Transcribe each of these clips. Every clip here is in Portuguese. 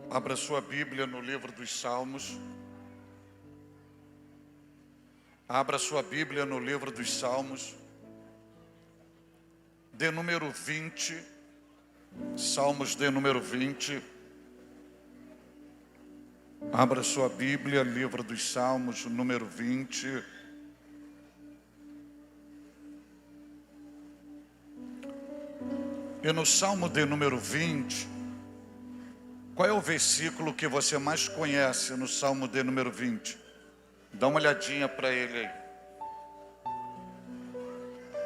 Abra sua Bíblia no livro dos Salmos. Abra sua Bíblia no livro dos Salmos, de número 20. Salmos de número 20. Abra sua Bíblia, livro dos Salmos, número 20. E no Salmo de número 20, qual é o versículo que você mais conhece no Salmo de número 20? Dá uma olhadinha para ele aí.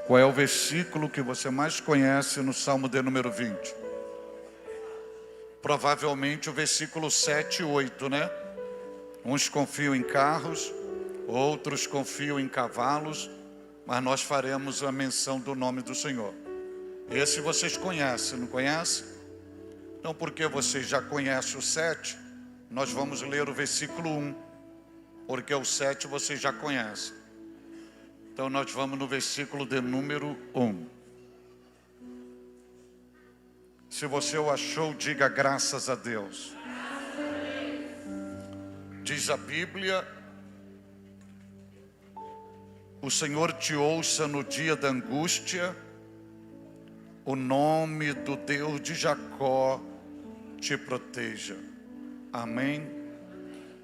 Qual é o versículo que você mais conhece no Salmo de número 20? Provavelmente o versículo 7 e 8, né? Uns confiam em carros, outros confiam em cavalos, mas nós faremos a menção do nome do Senhor. Esse vocês conhecem, não conhecem? Então, porque vocês já conhecem o 7, nós vamos ler o versículo 1, porque o 7 vocês já conhecem. Então, nós vamos no versículo de número 1. Se você o achou, diga graças a Deus. Diz a Bíblia: o Senhor te ouça no dia da angústia, o nome do Deus de Jacó te proteja. Amém.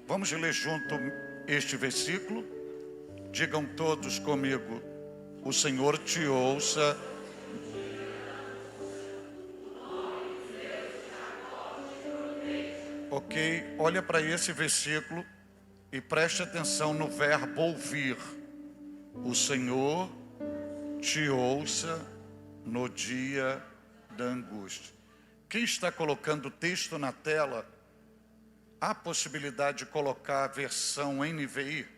Vamos ler junto este versículo? Digam todos comigo: o Senhor te ouça. Ok, olha para esse versículo e preste atenção no verbo ouvir. O Senhor te ouça no dia da angústia. Quem está colocando o texto na tela, há possibilidade de colocar a versão NVI?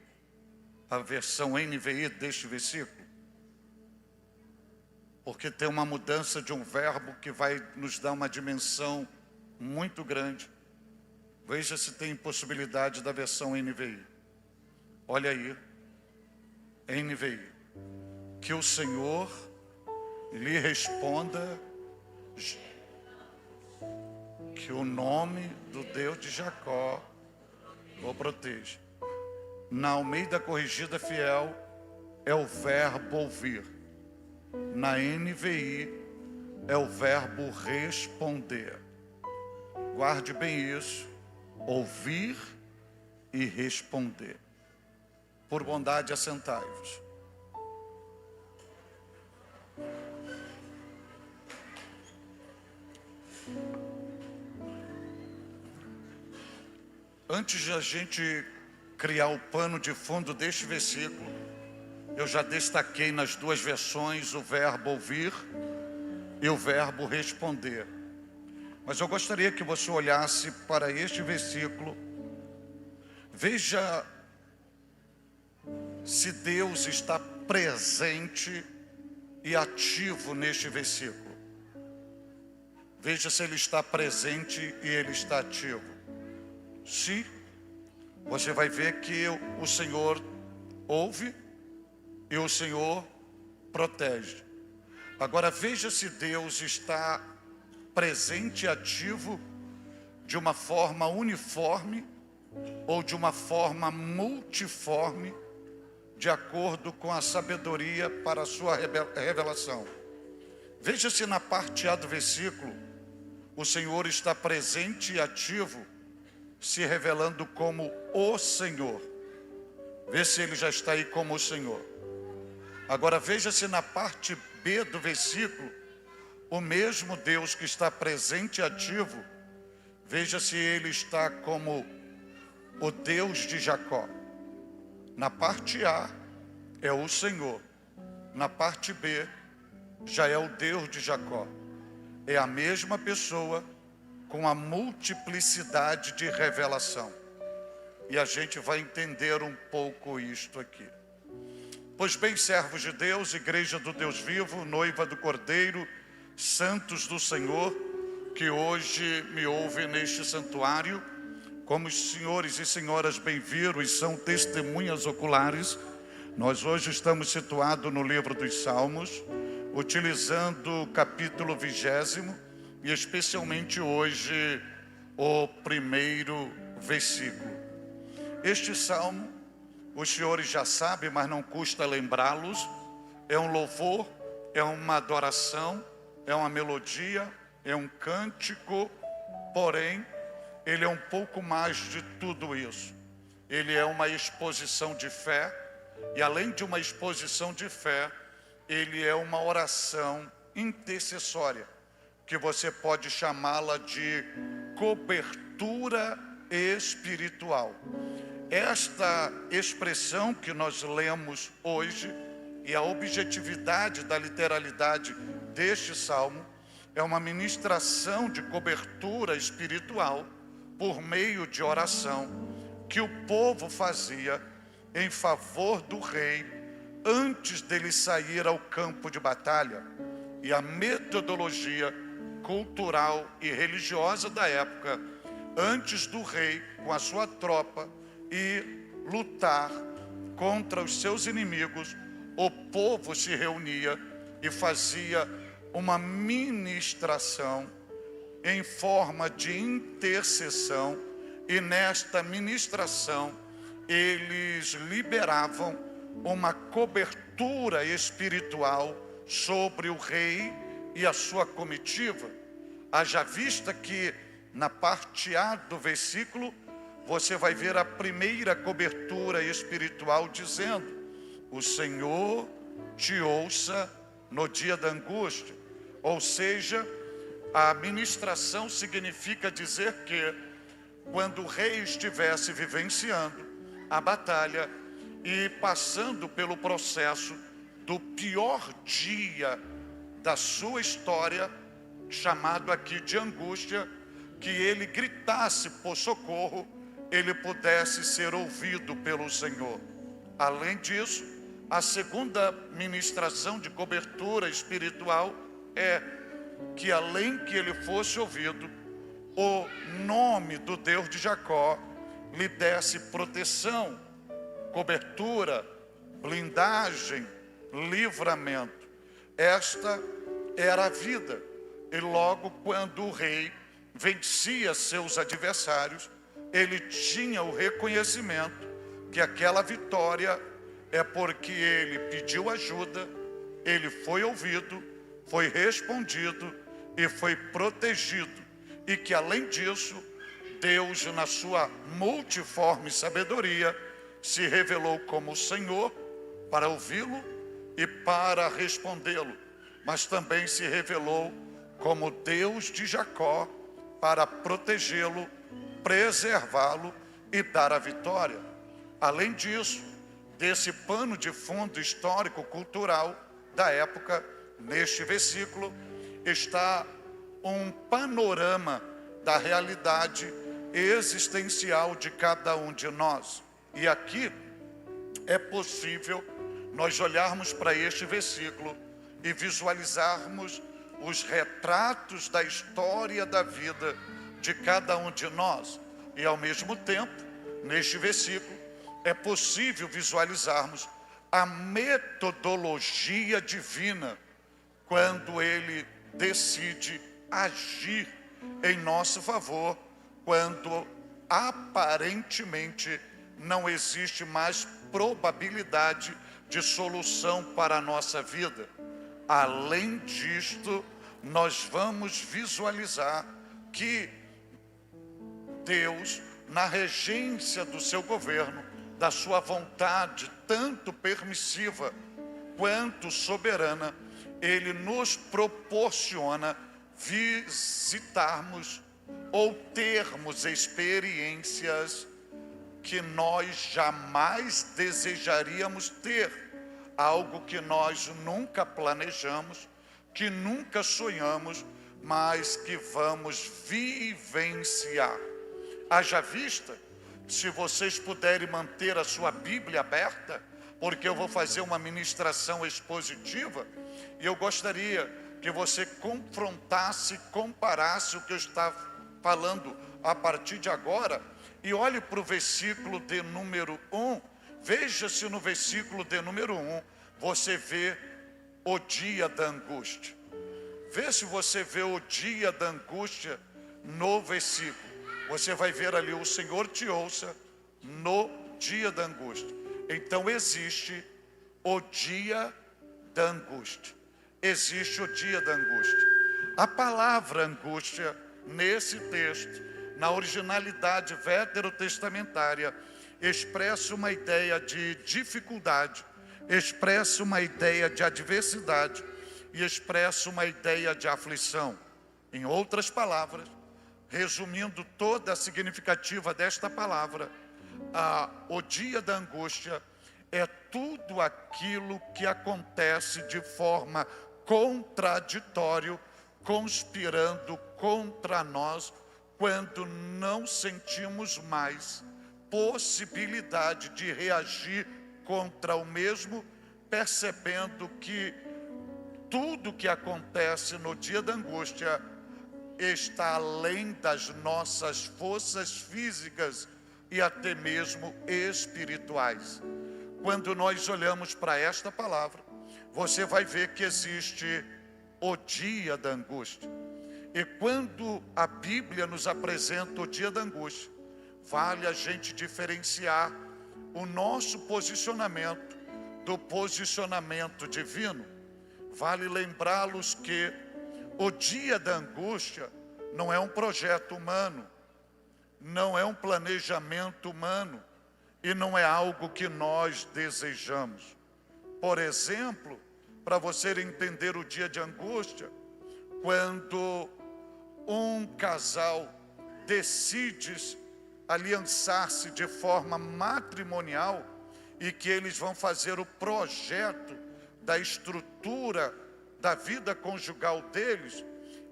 A versão NVI deste versículo? Porque tem uma mudança de um verbo que vai nos dar uma dimensão muito grande. Veja se tem possibilidade da versão NVI. Olha aí, NVI. Que o Senhor lhe responda, que o nome do Deus de Jacó o proteja. Na Almeida Corrigida Fiel é o verbo ouvir. Na NVI é o verbo responder. Guarde bem isso: ouvir e responder. Por bondade, assentai-vos. Antes de a gente criar o pano de fundo deste versículo, eu já destaquei nas duas versões o verbo ouvir e o verbo responder. Mas eu gostaria que você olhasse para este versículo. Veja se Deus está presente e ativo neste versículo. Veja se Ele está presente e Ele está ativo. Sim, você vai ver que o Senhor ouve e o Senhor protege. Agora veja se Deus está presente e ativo de uma forma uniforme ou de uma forma multiforme, de acordo com a sabedoria para a sua revelação. Veja se na parte A do versículo o Senhor está presente e ativo, se revelando como o Senhor. Vê se Ele já está aí como o Senhor. Agora veja se na parte B do versículo, o mesmo Deus que está presente e ativo, veja se Ele está como o Deus de Jacó. Na parte A é o Senhor, na parte B já é o Deus de Jacó. É a mesma pessoa com a multiplicidade de revelação. E a gente vai entender um pouco isto aqui. Pois bem, servos de Deus, igreja do Deus vivo, noiva do Cordeiro, santos do Senhor, que hoje me ouvem neste santuário, como os senhores e senhoras bem viram e são testemunhas oculares, nós hoje estamos situados no livro dos Salmos, utilizando o capítulo 20, e especialmente hoje o primeiro versículo. Este salmo, os senhores já sabem, mas não custa lembrá-los, é um louvor, é uma adoração, é uma melodia, é um cântico, porém, ele é um pouco mais de tudo isso. Ele é uma exposição de fé, e além de uma exposição de fé, ele é uma oração intercessória, que você pode chamá-la de cobertura espiritual. Esta expressão que nós lemos hoje, e a objetividade da literalidade deste salmo, é uma ministração de cobertura espiritual por meio de oração que o povo fazia em favor do rei antes dele sair ao campo de batalha. E a metodologia cultural e religiosa da época, antes do rei com a sua tropa e lutar contra os seus inimigos, o povo se reunia e fazia uma ministração em forma de intercessão, e nesta ministração eles liberavam uma cobertura espiritual sobre o rei e a sua comitiva. Haja vista que na parte A do versículo você vai ver a primeira cobertura espiritual dizendo: o Senhor te ouça no dia da angústia. Ou seja, a ministração significa dizer que quando o rei estivesse vivenciando a batalha e passando pelo processo do pior dia da sua história, chamado aqui de angústia, que ele gritasse por socorro, ele pudesse ser ouvido pelo Senhor. Além disso, a segunda ministração de cobertura espiritual é que, além que ele fosse ouvido, o nome do Deus de Jacó lhe desse proteção, cobertura, blindagem, livramento. Esta era a vida. E logo quando o rei vencia seus adversários, ele tinha o reconhecimento que aquela vitória é porque ele pediu ajuda, ele foi ouvido, foi respondido e foi protegido. E que além disso, Deus, na sua multiforme sabedoria, se revelou como o Senhor para ouvi-lo e para respondê-lo, mas também se revelou como Deus de Jacó para protegê-lo, preservá-lo e dar a vitória. Além disso, desse pano de fundo histórico-cultural da época, neste versículo, está um panorama da realidade existencial de cada um de nós. E aqui é possível nós olharmos para este versículo e visualizarmos os retratos da história da vida de cada um de nós. E ao mesmo tempo, neste versículo, é possível visualizarmos a metodologia divina quando ele decide agir em nosso favor, quando aparentemente não existe mais probabilidade de solução para a nossa vida. Além disto, nós vamos visualizar que Deus, na regência do seu governo, da sua vontade, tanto permissiva quanto soberana, ele nos proporciona visitarmos ou termos experiências que nós jamais desejaríamos ter, algo que nós nunca planejamos, que nunca sonhamos, mas que vamos vivenciar. Haja vista, se vocês puderem manter a sua Bíblia aberta, porque eu vou fazer uma ministração expositiva, e eu gostaria que você confrontasse, comparasse o que eu estava falando a partir de agora, e olhe para o versículo de número 1, veja se no versículo de número 1, você vê o dia da angústia. Vê se você vê o dia da angústia no versículo. você vai ver ali: o Senhor te ouça no dia da angústia. Então existe o dia da angústia. Existe o dia da angústia. A palavra angústia, nesse texto, na originalidade veterotestamentária, expressa uma ideia de dificuldade, expressa uma ideia de adversidade e expressa uma ideia de aflição. Em outras palavras, resumindo toda a significativa desta palavra, o dia da angústia é tudo aquilo que acontece de forma contraditória, conspirando contra nós, quando não sentimos mais possibilidade de reagir contra o mesmo, percebendo que tudo que acontece no dia da angústia está além das nossas forças físicas e até mesmo espirituais. Quando nós olhamos para esta palavra, você vai ver que existe o dia da angústia. E quando a Bíblia nos apresenta o dia da angústia, vale a gente diferenciar o nosso posicionamento do posicionamento divino. Vale lembrá-los que o dia da angústia não é um projeto humano, não é um planejamento humano e não é algo que nós desejamos. Por exemplo, para você entender o dia de angústia, quando um casal decide aliançar-se de forma matrimonial e que eles vão fazer o projeto da estrutura da vida conjugal deles,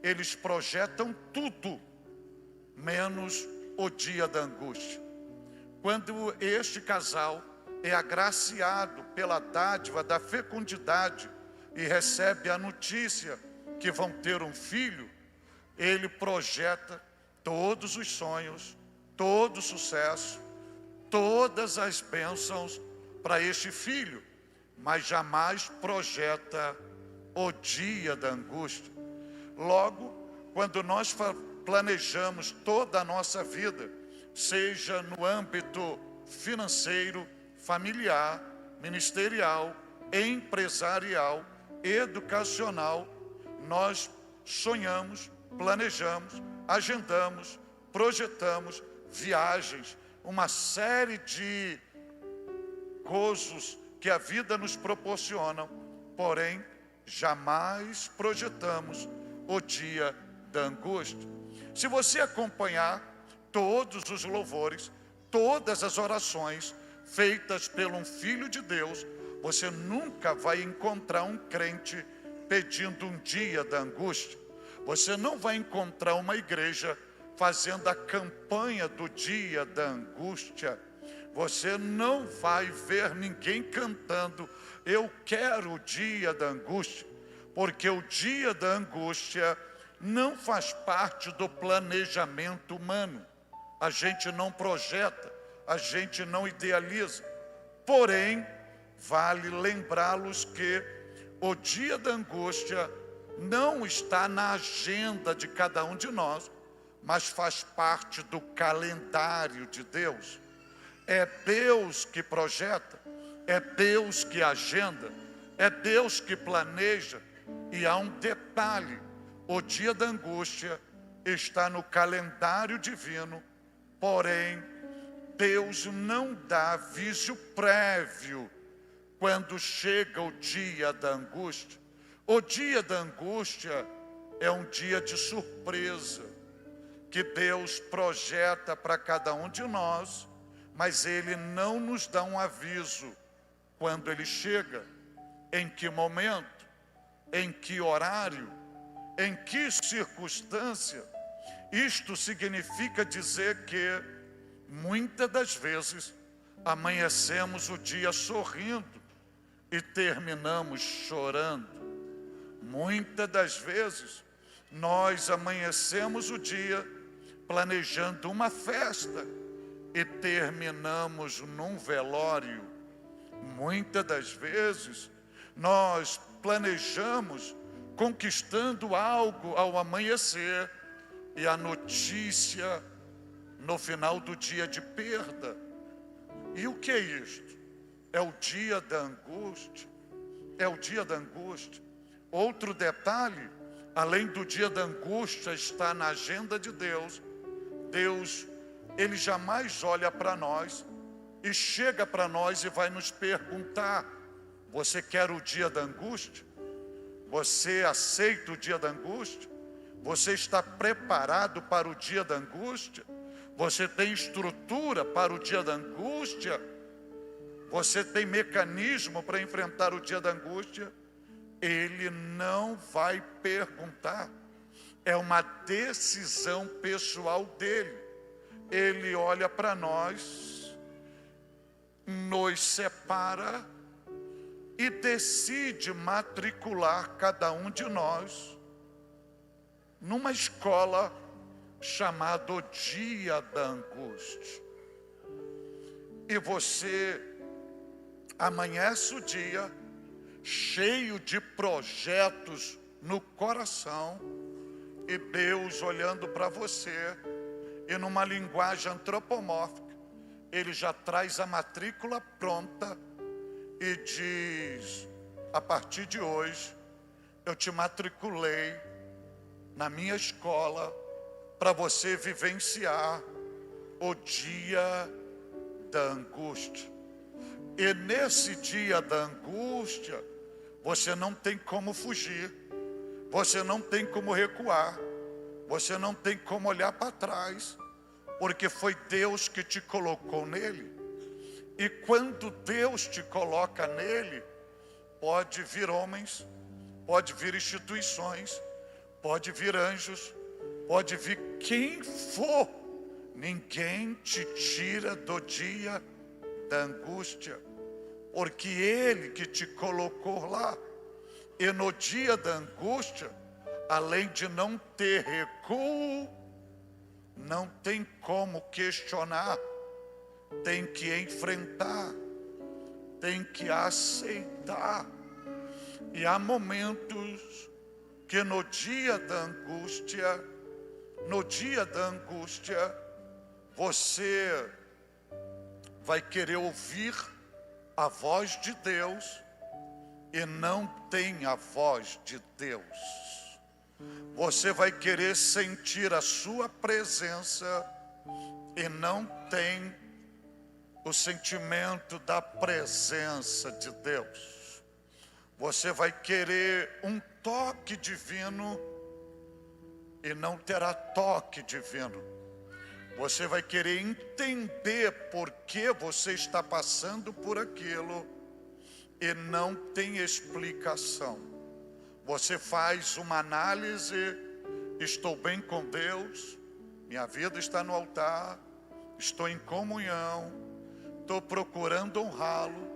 eles projetam tudo, menos o dia da angústia. Quando este casal é agraciado pela dádiva da fecundidade e recebe a notícia que vão ter um filho, ele projeta todos os sonhos, todo o sucesso, todas as bênçãos para este filho, mas jamais projeta o dia da angústia. Logo, quando nós planejamos toda a nossa vida, seja no âmbito financeiro, familiar, ministerial, empresarial, educacional, nós sonhamos, planejamos, agendamos, projetamos viagens, uma série de gozos que a vida nos proporciona, porém, jamais projetamos o dia da angústia. Se você acompanhar todos os louvores, todas as orações feitas por um filho de Deus, você nunca vai encontrar um crente pedindo um dia da angústia. Você não vai encontrar uma igreja fazendo a campanha do dia da angústia. Você não vai ver ninguém cantando: eu quero o dia da angústia, porque o dia da angústia não faz parte do planejamento humano. A gente não projeta, a gente não idealiza. Porém, vale lembrá-los que o dia da angústia não está na agenda de cada um de nós, mas faz parte do calendário de Deus. É Deus que projeta, é Deus que agenda, é Deus que planeja. E há um detalhe: o dia da angústia está no calendário divino, porém, Deus não dá aviso prévio quando chega o dia da angústia. O dia da angústia é um dia de surpresa, que Deus projeta para cada um de nós, mas Ele não nos dá um aviso quando Ele chega, em que momento, em que horário, em que circunstância. Isto significa dizer que, muitas das vezes, amanhecemos o dia sorrindo e terminamos chorando. Muitas das vezes, nós amanhecemos o dia planejando uma festa e terminamos num velório. Muitas das vezes, nós planejamos conquistando algo ao amanhecer e a notícia no final do dia de perda. E o que é isto? É o dia da angústia. É o dia da angústia. Outro detalhe, além do dia da angústia, está na agenda de Deus. Deus, Ele jamais olha para nós e chega para nós e vai nos perguntar: você quer o dia da angústia? Você aceita o dia da angústia? Você está preparado para o dia da angústia? Você tem estrutura para o dia da angústia? Você tem mecanismo para enfrentar o dia da angústia? Ele não vai perguntar. É uma decisão pessoal dele. Ele olha para nós, nos separa e decide matricular cada um de nós numa escola chamada o Dia da Angústia. E você amanhece o dia cheio de projetos no coração, e Deus olhando para você, e numa linguagem antropomórfica, Ele já traz a matrícula pronta e diz: a partir de hoje, eu te matriculei na minha escola para você vivenciar o dia da angústia. E nesse dia da angústia, você não tem como fugir, você não tem como recuar, você não tem como olhar para trás, porque foi Deus que te colocou nele. E quando Deus te coloca nele, pode vir homens, pode vir instituições, pode vir anjos, pode vir quem for, ninguém te tira do dia da angústia, porque Ele que te colocou lá. E no dia da angústia, além de não ter recuo, não tem como questionar, tem que enfrentar, tem que aceitar. E há momentos que no dia da angústia, você vai querer ouvir a voz de Deus e não tem a voz de Deus. Você vai querer sentir a sua presença e não tem o sentimento da presença de Deus. Você vai querer um toque divino e não terá toque divino. Você vai querer entender por que você está passando por aquilo e não tem explicação. Você faz uma análise: estou bem com Deus, minha vida está no altar, estou em comunhão, estou procurando honrá-lo,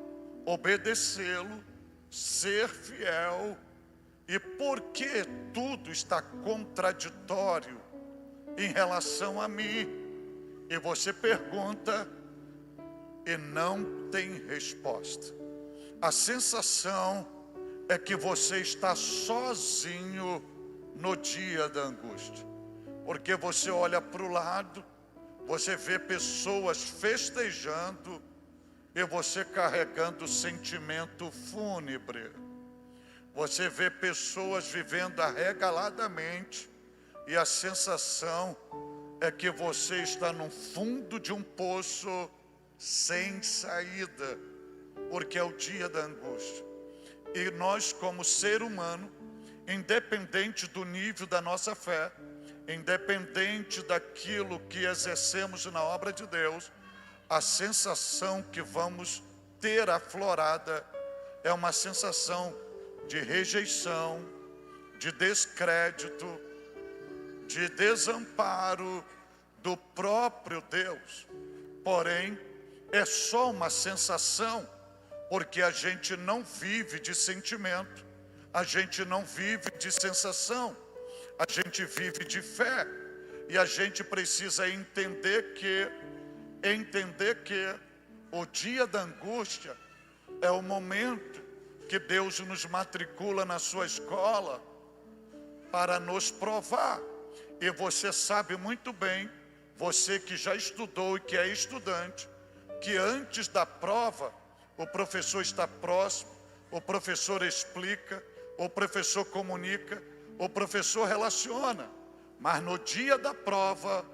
obedecê-lo, ser fiel. E por que tudo está contraditório em relação a mim? E você pergunta e não tem resposta. A sensação é que você está sozinho no dia da angústia, porque você olha para o lado, você vê pessoas festejando e você carregando sentimento fúnebre. Você vê pessoas vivendo arregaladamente e a sensação é que você está no fundo de um poço sem saída, porque é o dia da angústia. E nós, como ser humano, independente do nível da nossa fé, independente daquilo que exercemos na obra de Deus, a sensação que vamos ter aflorada é uma sensação de rejeição, de descrédito, de desamparo do próprio Deus. Porém, é só uma sensação, porque a gente não vive de sentimento, a gente não vive de sensação, a gente vive de fé. E a gente precisa entender que o dia da angústia é o momento que Deus nos matricula na sua escola para nos provar. E você sabe muito bem você que já estudou e que é estudante, que antes da prova, o professor está próximo, o professor explica, o professor comunica, o professor relaciona. Mas no dia da prova,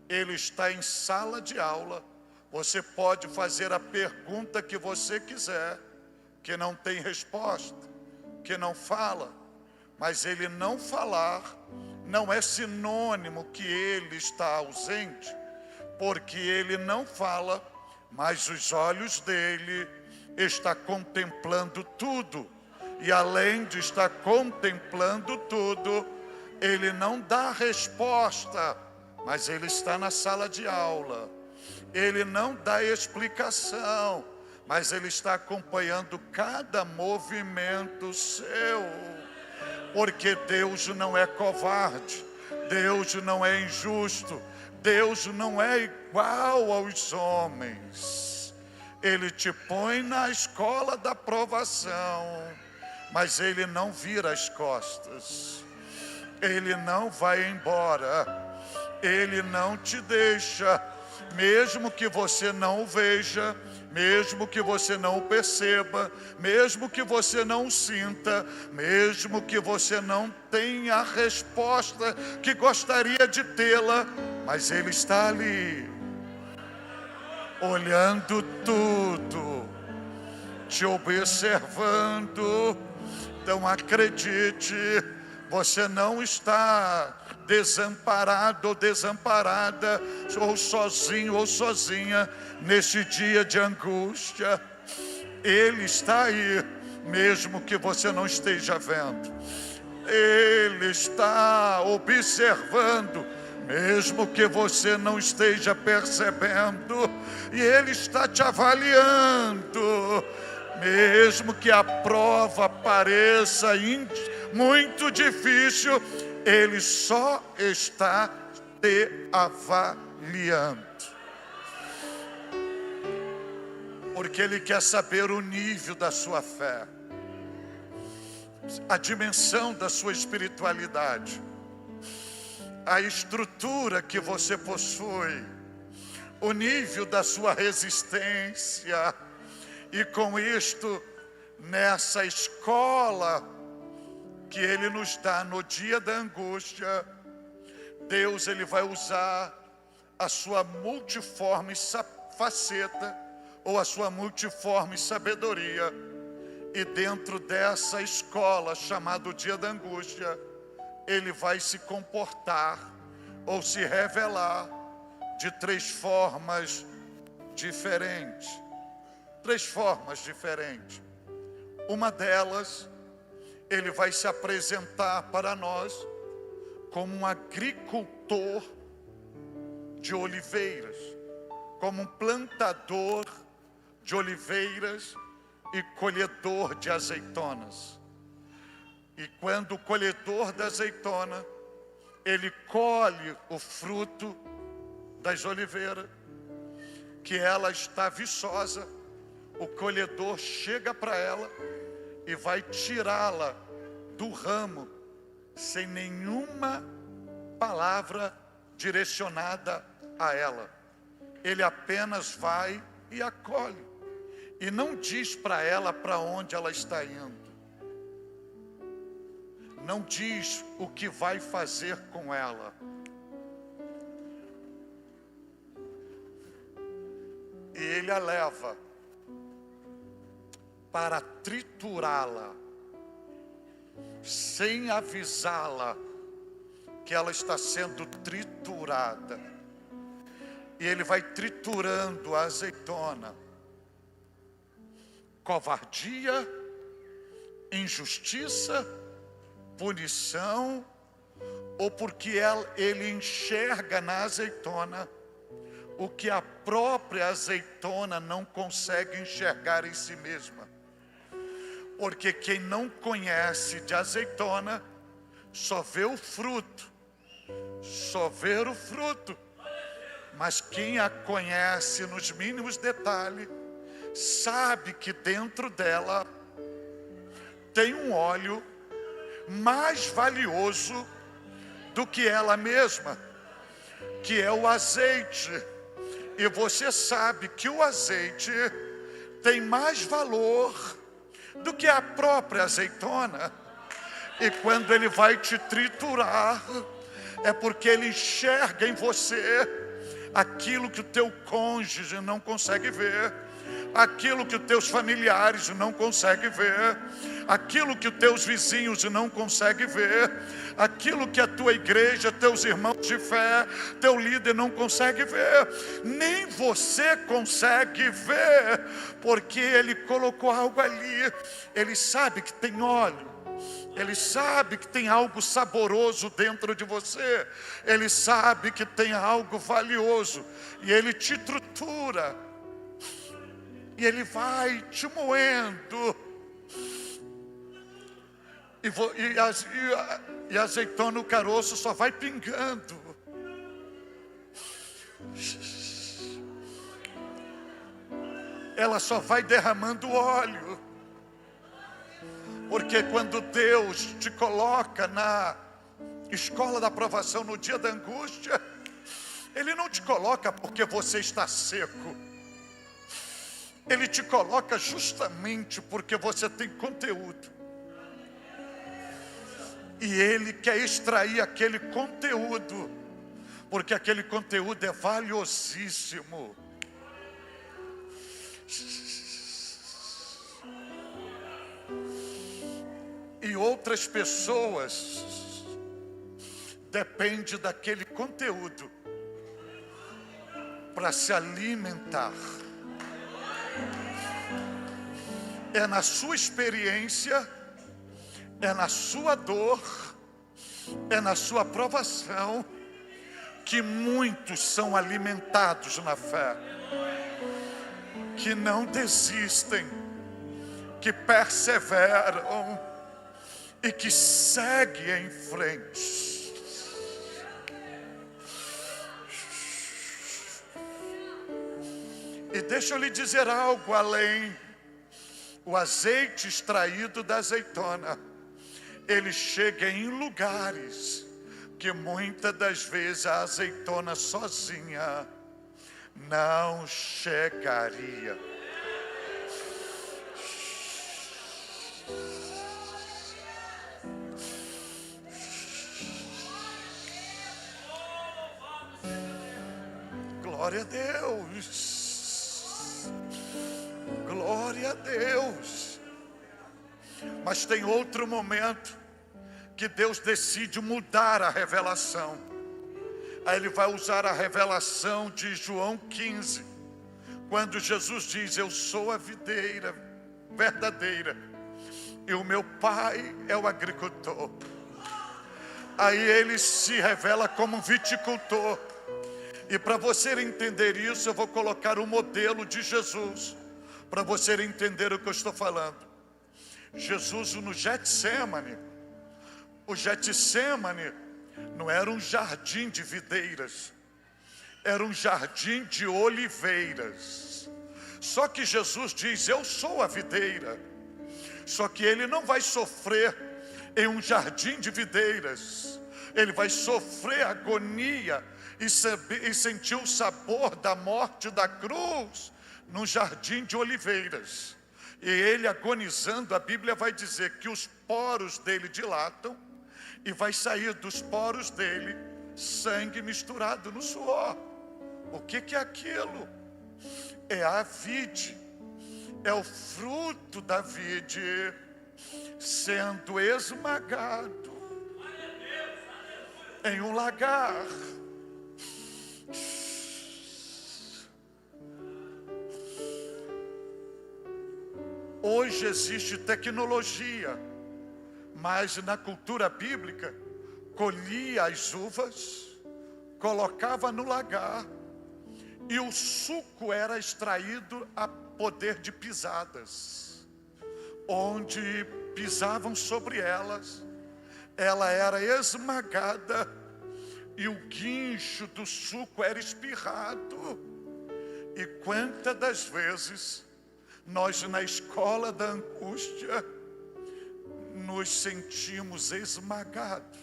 ele está em sala de aula, você pode fazer a pergunta que você quiser, que não tem resposta, que não fala, mas ele não falar não é sinônimo que ele está ausente, porque ele não fala, mas os olhos dele estão contemplando tudo, e além de estar contemplando tudo, ele não dá resposta, mas ele está na sala de aula. Ele não dá explicação, mas ele está acompanhando cada movimento seu. Porque Deus não é covarde, Deus não é injusto, Deus não é igual aos homens. Ele te põe na escola da provação, mas Ele não vira as costas, Ele não vai embora, Ele não te deixa, mesmo que você não o veja, mesmo que você não o perceba, mesmo que você não o sinta, mesmo que você não tenha a resposta que gostaria de tê-la, mas Ele está ali, olhando tudo, te observando. Então acredite, você não está desamparado ou desamparada, ou sozinho ou sozinha, neste dia de angústia. Ele está aí, mesmo que você não esteja vendo. Ele está observando, mesmo que você não esteja percebendo. E Ele está te avaliando, mesmo que a prova pareça muito difícil, Ele só está te avaliando. Porque Ele quer saber o nível da sua fé, a dimensão da sua espiritualidade, a estrutura que você possui, o nível da sua resistência. E com isto, nessa escola que Ele nos dá no dia da angústia, Deus Ele vai usar a sua multiforme faceta, ou a sua multiforme sabedoria, e dentro dessa escola chamada dia da angústia, Ele vai se comportar ou se revelar de três formas diferentes. Três formas diferentes. Uma delas, Ele vai se apresentar para nós como um agricultor de oliveiras, como um plantador de oliveiras e colhedor de azeitonas. E quando o colhedor da azeitona, ele colhe o fruto das oliveiras, que ela está viçosa, o colhedor chega para ela e vai tirá-la do ramo, sem nenhuma palavra direcionada a ela. Ele apenas vai e a colhe, e não diz para ela para onde ela está indo, não diz o que vai fazer com ela. E Ele a leva para triturá-la, sem avisá-la que ela está sendo triturada. E Ele vai triturando a azeitona. Covardia, injustiça, punição, ou porque Ele enxerga na azeitona o que a própria azeitona não consegue enxergar em si mesma. Porque quem não conhece de azeitona, só vê o fruto, só vê o fruto. Mas quem a conhece nos mínimos detalhes, sabe que dentro dela tem um óleo mais valioso do que ela mesma. que é o azeite. E você sabe que o azeite tem mais valor do que a própria azeitona. E quando ele vai te triturar, é porque ele enxerga em você aquilo que o teu cônjuge não consegue ver, aquilo que os teus familiares não conseguem ver, aquilo que os teus vizinhos não conseguem ver, aquilo que a tua igreja, teus irmãos de fé, teu líder não consegue ver, nem você consegue ver, porque ele colocou algo ali. Ele sabe que tem óleo, ele sabe que tem algo saboroso dentro de você, ele sabe que tem algo valioso, e ele te tritura, e ele vai te moendo, e a azeitona, o caroço só vai pingando. Ela só vai derramando óleo. Porque quando Deus te coloca na escola da provação no dia da angústia, Ele não te coloca porque você está seco. Ele te coloca justamente porque você tem conteúdo. E Ele quer extrair aquele conteúdo, porque aquele conteúdo é valiosíssimo. E outras pessoas dependem daquele conteúdo para se alimentar. É na sua experiência, é na sua dor, é na sua provação que muitos são alimentados na fé, que não desistem, que perseveram e que seguem em frente. E deixa eu lhe dizer algo além. O azeite extraído da azeitona, ele chega em lugares que muitas das vezes a azeitona sozinha não chegaria. Glória a Deus. Glória a Deus. Mas tem outro momento que Deus decide mudar a revelação. Aí Ele vai usar a revelação de João 15, quando Jesus diz: eu sou a videira verdadeira e o meu Pai é o agricultor. Aí Ele se revela como um viticultor. E para você entender isso, eu vou colocar o modelo de Jesus, para você entender o que eu estou falando. Jesus no Getsemane, o Getsemane não era um jardim de videiras, era um jardim de oliveiras. Só que Jesus diz: eu sou a videira. Só que Ele não vai sofrer em um jardim de videiras, Ele vai sofrer agonia e sentir o sabor da morte da cruz num jardim de oliveiras. E Ele agonizando, a Bíblia vai dizer que os poros dele dilatam e vai sair dos poros dele sangue misturado no suor. O que é aquilo? É a vide, é o fruto da vide sendo esmagado em um lagar. Hoje existe tecnologia, mas na cultura bíblica, colhia as uvas, colocava no lagar, e o suco era extraído a poder de pisadas, onde pisavam sobre elas, ela era esmagada, e o guincho do suco era espirrado. E quantas das vezes nós na escola da angústia nos sentimos esmagados,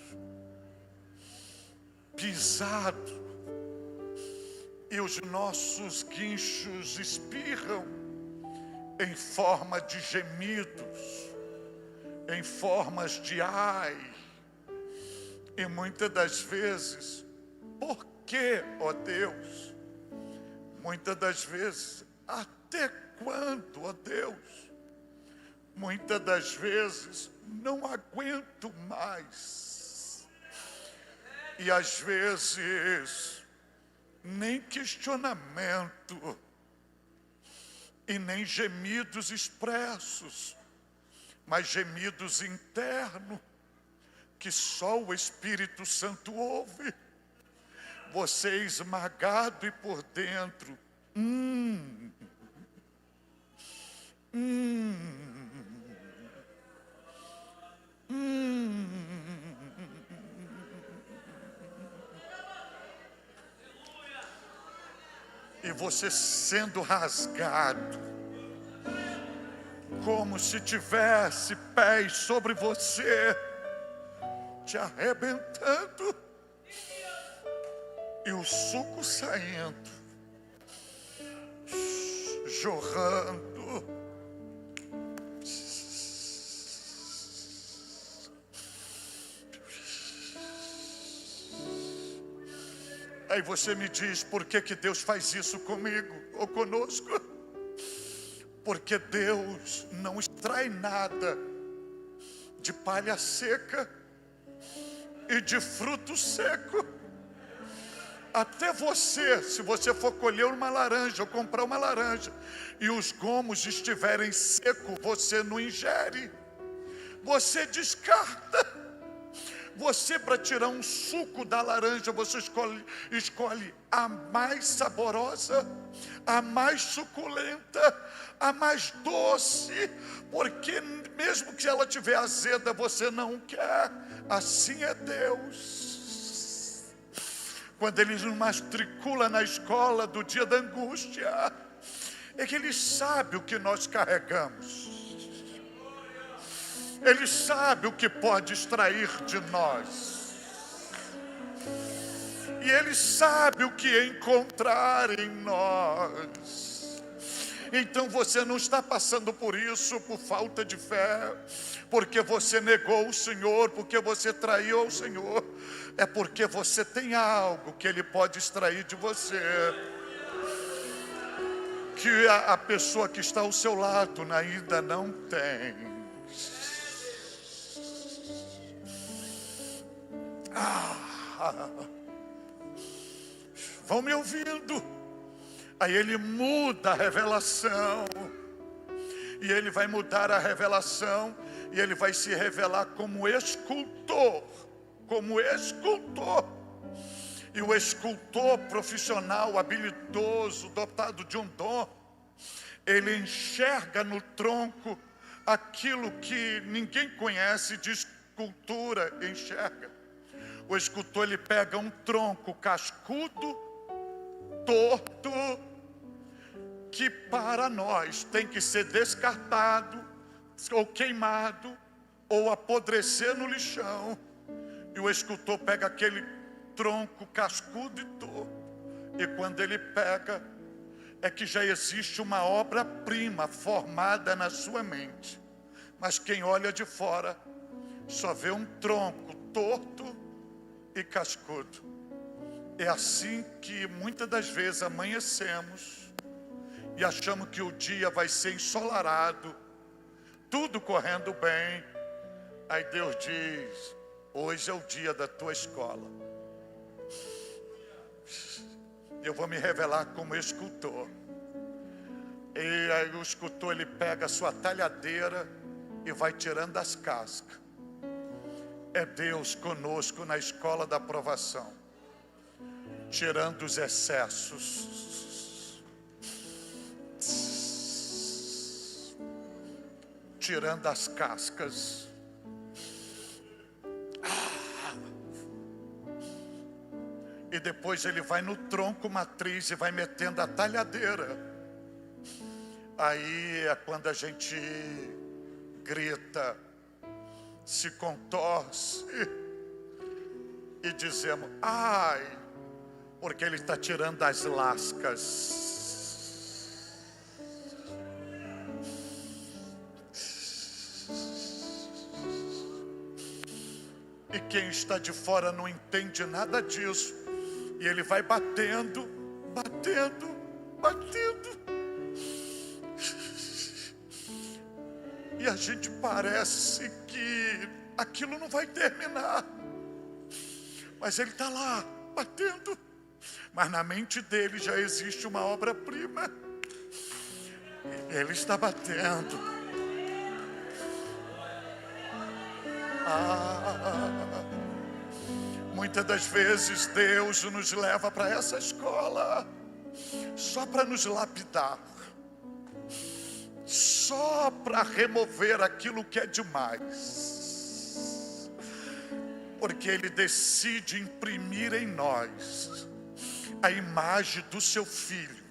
pisados, e os nossos guinchos espirram em forma de gemidos, em formas de ai. E muitas das vezes, por que, ó Deus? Muitas das vezes, até quando, ó Deus? Muitas das vezes, não aguento mais. E às vezes, nem questionamento, e nem gemidos expressos, mas gemidos internos, que só o Espírito Santo ouve. Você é esmagado e por dentro, e você sendo rasgado, como se tivesse pés sobre você, te arrebentando, e o suco saindo, jorrando. Aí você me diz, por que Deus faz isso comigo ou conosco? Porque Deus não extrai nada de palha seca e de fruto seco. Até você, se você for colher uma laranja ou comprar uma laranja e os gomos estiverem secos, você não ingere, você descarta. Você, para tirar um suco da laranja, você escolhe a mais saborosa, a mais suculenta, a mais doce, porque mesmo que ela tiver azeda, você não quer. Assim é Deus. Quando Ele nos matricula na escola do dia da angústia, é que Ele sabe o que nós carregamos. Ele sabe o que pode extrair de nós. E Ele sabe o que encontrar em nós. Então você não está passando por isso por falta de fé, porque você negou o Senhor, porque você traiu o Senhor. É porque você tem algo que Ele pode extrair de você, que a pessoa que está ao seu lado ainda não tem. Vão me ouvindo? Aí Ele muda a revelação, e Ele vai mudar a revelação, e Ele vai se revelar como escultor, e o escultor profissional, habilidoso, dotado de um dom, ele enxerga no tronco aquilo que ninguém conhece de escultura, enxerga. O escultor, ele pega um tronco cascudo, torto, que para nós tem que ser descartado, ou queimado, ou apodrecer no lixão. E o escultor pega aquele tronco cascudo e torto, e quando ele pega, é que já existe uma obra-prima formada na sua mente. Mas quem olha de fora, só vê um tronco torto e cascudo. É assim que muitas das vezes amanhecemos e achamos que o dia vai ser ensolarado, tudo correndo bem. Aí Deus diz, hoje é o dia da tua escola. Eu vou me revelar como escultor. E aí o escultor, ele pega a sua talhadeira e vai tirando as cascas. É Deus conosco na escola da aprovação, tirando os excessos, tirando as cascas. E depois Ele vai no tronco matriz e vai metendo a talhadeira. Aí é quando a gente grita, se contorce e dizemos, ai, porque Ele está tirando as lascas. E quem está de fora não entende nada disso. E Ele vai batendo, batendo, batendo. E a gente parece que aquilo não vai terminar. Mas Ele está lá, batendo. Mas na mente dele já existe uma obra-prima. Ele está batendo. Muitas das vezes Deus nos leva para essa escola só para nos lapidar, só para remover aquilo que é demais, porque Ele decide imprimir em nós a imagem do seu Filho.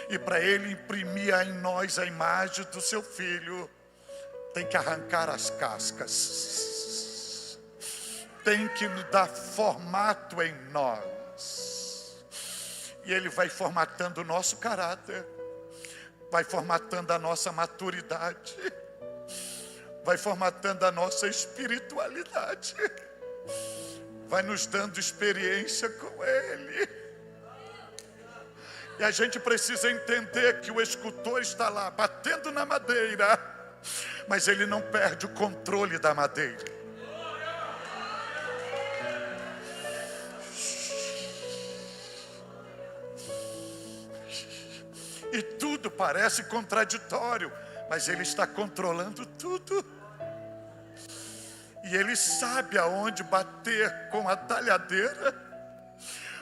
E para Ele imprimir em nós a imagem do seu Filho, tem que arrancar as cascas, tem que dar formato em nós. E Ele vai formatando o nosso caráter, vai formatando a nossa maturidade, vai formatando a nossa espiritualidade, vai nos dando experiência com Ele. E a gente precisa entender que o escultor está lá, batendo na madeira, mas ele não perde o controle da madeira. E tudo parece contraditório, mas Ele está controlando tudo. E Ele sabe aonde bater com a talhadeira.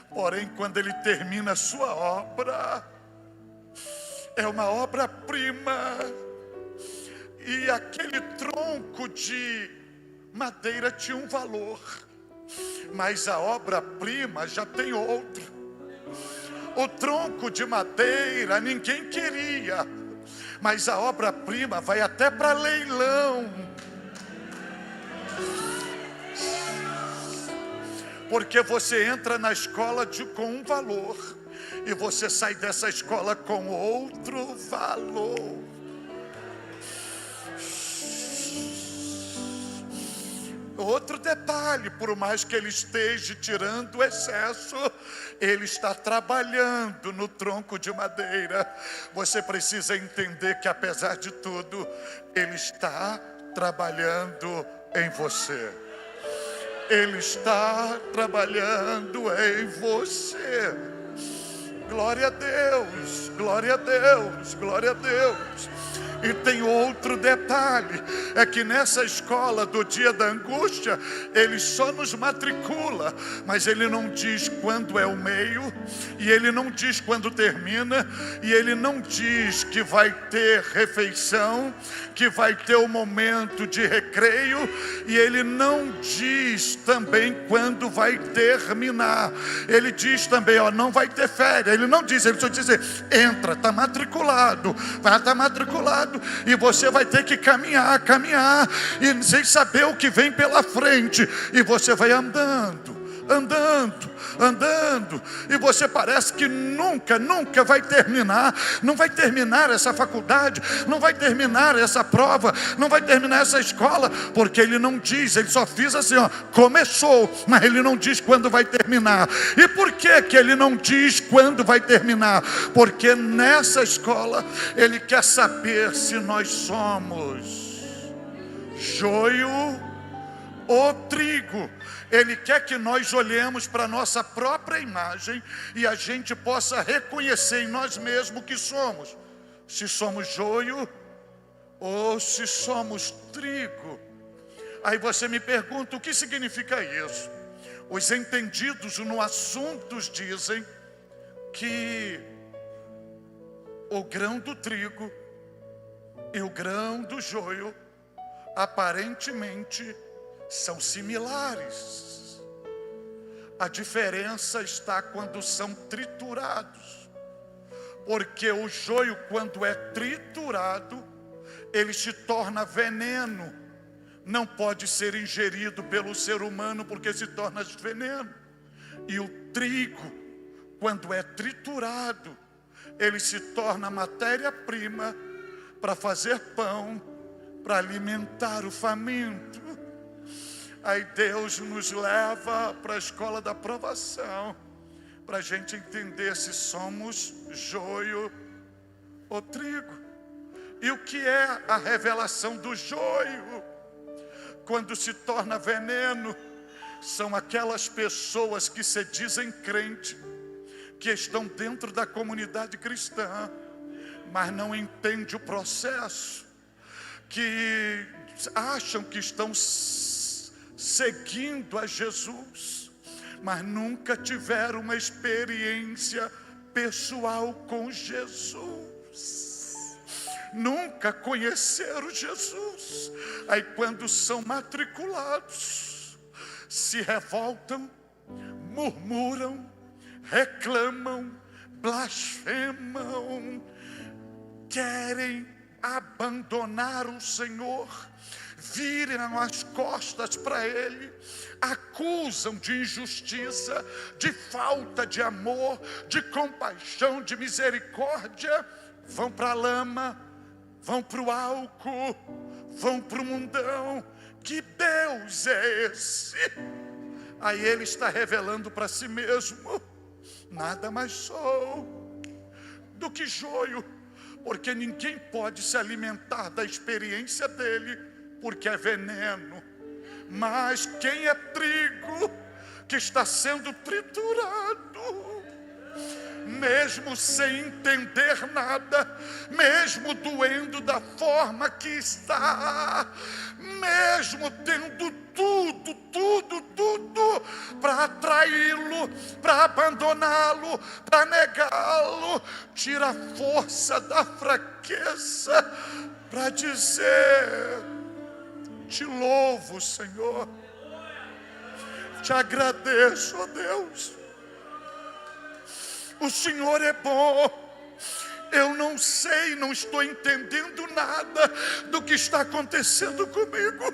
Porém, quando Ele termina a sua obra, é uma obra-prima. E aquele tronco de madeira tinha um valor, mas a obra-prima já tem outro. O tronco de madeira ninguém queria, mas a obra-prima vai até para leilão. Porque você entra na escola com um valor e você sai dessa escola com outro valor. Outro detalhe, por mais que Ele esteja tirando o excesso, Ele está trabalhando no tronco de madeira. Você precisa entender que, apesar de tudo, Ele está trabalhando em você. Ele está trabalhando em você. Glória a Deus, glória a Deus, glória a Deus. E tem outro detalhe, é que nessa escola do dia da angústia, Ele só nos matricula, mas Ele não diz quando é o meio, e Ele não diz quando termina, e Ele não diz que vai ter refeição, que vai ter um momento de recreio, e Ele não diz também quando vai terminar. Ele diz também, não vai ter férias. Ele não diz, Ele só diz, entra, está matriculado, vai estar matriculado. E você vai ter que caminhar, e sem saber o que vem pela frente. E você vai andando, e você parece que nunca vai terminar. Não vai terminar essa faculdade, não vai terminar essa prova, não vai terminar essa escola, porque Ele não diz. Ele só diz assim, começou, mas Ele não diz quando vai terminar. E por que Ele não diz quando vai terminar? Porque nessa escola Ele quer saber se nós somos joio ou trigo. Ele quer que nós olhemos para a nossa própria imagem e a gente possa reconhecer em nós mesmos que somos. Se somos joio ou se somos trigo. Aí você me pergunta, o que significa isso? Os entendidos no assunto dizem que o grão do trigo e o grão do joio aparentemente são similares. A diferença está quando são triturados. Porque o joio, quando é triturado, ele se torna veneno. Não pode ser ingerido pelo ser humano porque se torna veneno. E o trigo, quando é triturado, ele se torna matéria-prima para fazer pão, para alimentar o faminto. Aí Deus nos leva para a escola da provação, para a gente entender se somos joio ou trigo. E o que é a revelação do joio? Quando se torna veneno, são aquelas pessoas que se dizem crente, que estão dentro da comunidade cristã, mas não entendem o processo, que acham que estão seguindo a Jesus, mas nunca tiveram uma experiência pessoal com Jesus, nunca conheceram Jesus. Aí quando são matriculados, se revoltam, murmuram, reclamam, blasfemam, querem abandonar o Senhor, viram as costas para Ele, acusam de injustiça, de falta de amor, de compaixão, de misericórdia, vão para a lama, vão para o álcool, vão para o mundão. Que Deus é esse? Aí ele está revelando para si mesmo: nada mais sou do que joio, porque ninguém pode se alimentar da experiência dele, porque é veneno. Mas quem é trigo, que está sendo triturado, mesmo sem entender nada, mesmo doendo da forma que está, mesmo tendo tudo para atraí-lo, para abandoná-lo, para negá-lo, tira a força da fraqueza para dizer: te louvo, Senhor, te agradeço, ó Deus, o Senhor é bom. Eu não sei, não estou entendendo nada do que está acontecendo comigo,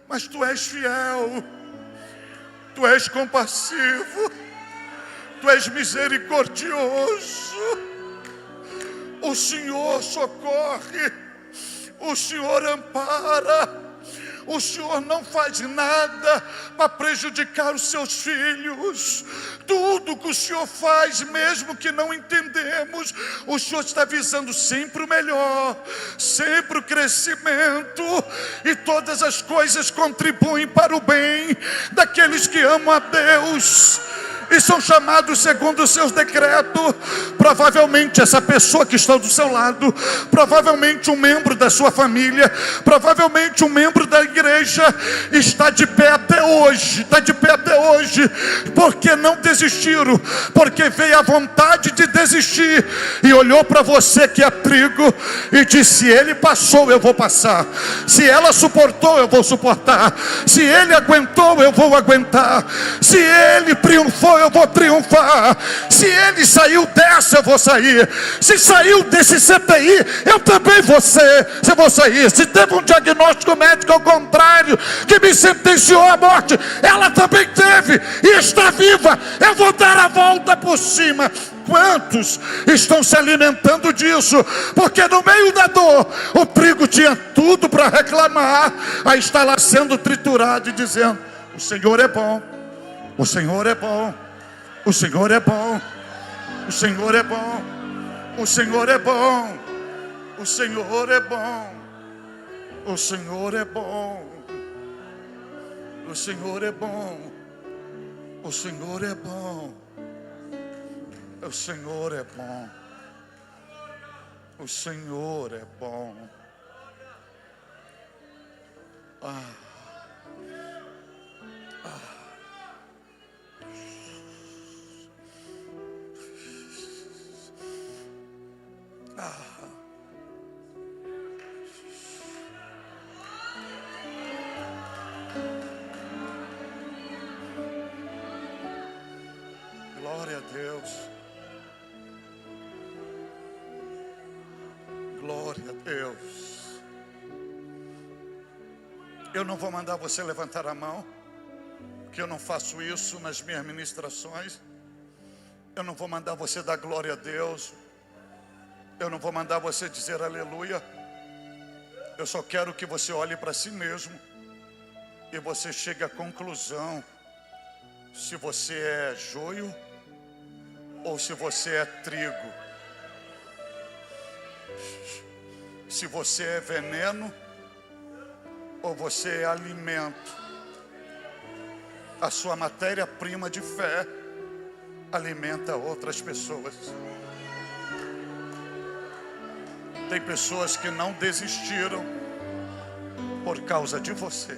mas Tu és fiel, Tu és compassivo, Tu és misericordioso. O Senhor socorre, o Senhor ampara. O Senhor não faz nada para prejudicar os seus filhos. Tudo que o Senhor faz, mesmo que não entendemos, o Senhor está visando sempre o melhor, sempre o crescimento, e todas as coisas contribuem para o bem daqueles que amam a Deus e são chamados segundo os seus decretos. Provavelmente essa pessoa que está do seu lado, provavelmente um membro da sua família, provavelmente um membro da igreja, está de pé até hoje, porque não desistiram, porque veio a vontade de desistir, e olhou para você que é trigo, e disse: se ele passou, eu vou passar, se ela suportou, eu vou suportar, se ele aguentou, eu vou aguentar, se ele triunfou, eu vou triunfar, se ele saiu dessa, eu vou sair, se saiu desse CTI, eu também vou sair, se teve um diagnóstico médico ao contrário, que me sentenciou à morte, ela também teve, e está viva, eu vou dar a volta por cima. Quantos estão se alimentando disso? Porque no meio da dor, o trigo tinha tudo para reclamar, aí está lá sendo triturado e dizendo: o Senhor é bom, o Senhor é bom, o Senhor é bom, o Senhor é bom, o Senhor é bom, o Senhor é bom, o Senhor é bom, o Senhor é bom, o Senhor é bom, o Senhor é bom, o Senhor é bom. Glória a Deus. Glória a Deus. Eu não vou mandar você levantar a mão, porque eu não faço isso nas minhas ministrações. Eu não vou mandar você dar glória a Deus. Eu não vou mandar você dizer aleluia. Eu só quero que você olhe para si mesmo e você chegue à conclusão se você é joio ou se você é trigo. Se você é veneno ou você é alimento. A sua matéria-prima de fé alimenta outras pessoas. Tem pessoas que não desistiram por causa de você.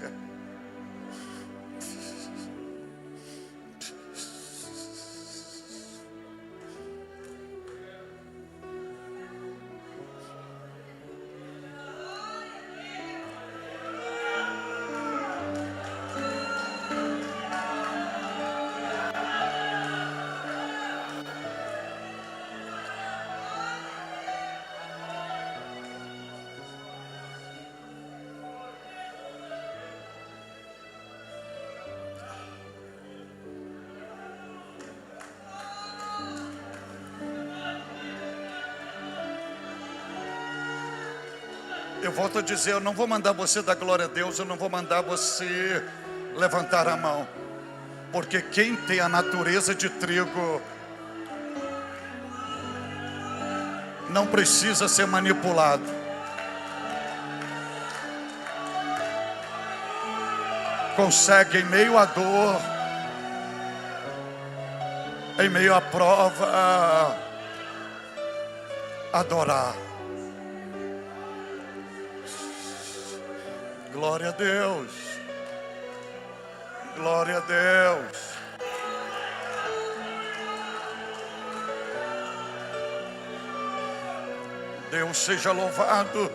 Eu volto a dizer, eu não vou mandar você dar glória a Deus, eu não vou mandar você levantar a mão. Porque quem tem a natureza de trigo não precisa ser manipulado. Consegue em meio à dor, em meio à prova, adorar. Glória a Deus. Glória a Deus. Deus seja louvado.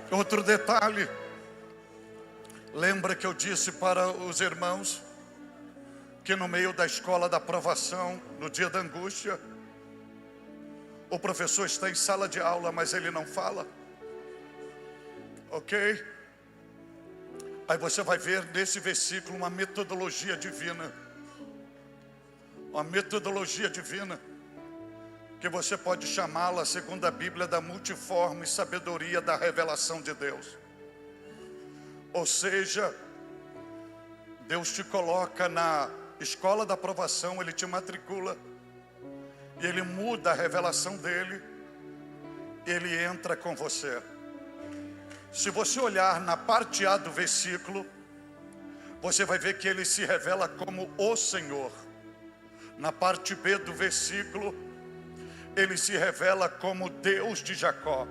Outro detalhe. Lembra que eu disse para os irmãos que no meio da escola da aprovação, no dia da angústia, o professor está em sala de aula, mas ele não fala? Ok? Aí você vai ver nesse versículo uma metodologia divina. Uma metodologia divina, que você pode chamá-la, segundo a Bíblia, da multiforme sabedoria da revelação de Deus. Ou seja, Deus te coloca na escola da aprovação, Ele te matricula, e Ele muda a revelação dEle, Ele entra com você. Se você olhar na parte A do versículo, você vai ver que Ele se revela como o Senhor. Na parte B do versículo, Ele se revela como Deus de Jacó.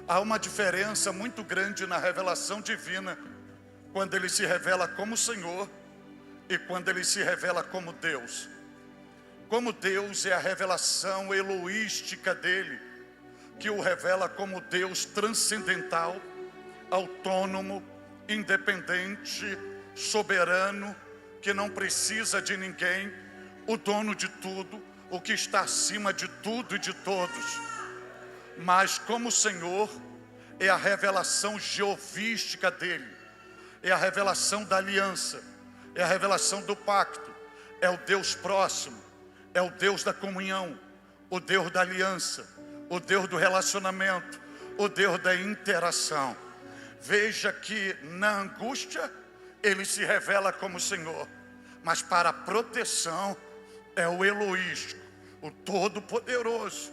Há uma diferença muito grande na revelação divina, quando Ele se revela como Senhor e quando Ele se revela como Deus. Como Deus é a revelação eloística dEle, que o revela como Deus transcendental, autônomo, independente, soberano, que não precisa de ninguém, o dono de tudo, o que está acima de tudo e de todos. Mas como Senhor, é a revelação jeovística dEle, é a revelação da aliança, é a revelação do pacto, é o Deus próximo, é o Deus da comunhão, o Deus da aliança, o Deus do relacionamento, o Deus da interação. Veja que na angústia Ele se revela como Senhor, mas para a proteção é o eloístico, o todo-poderoso.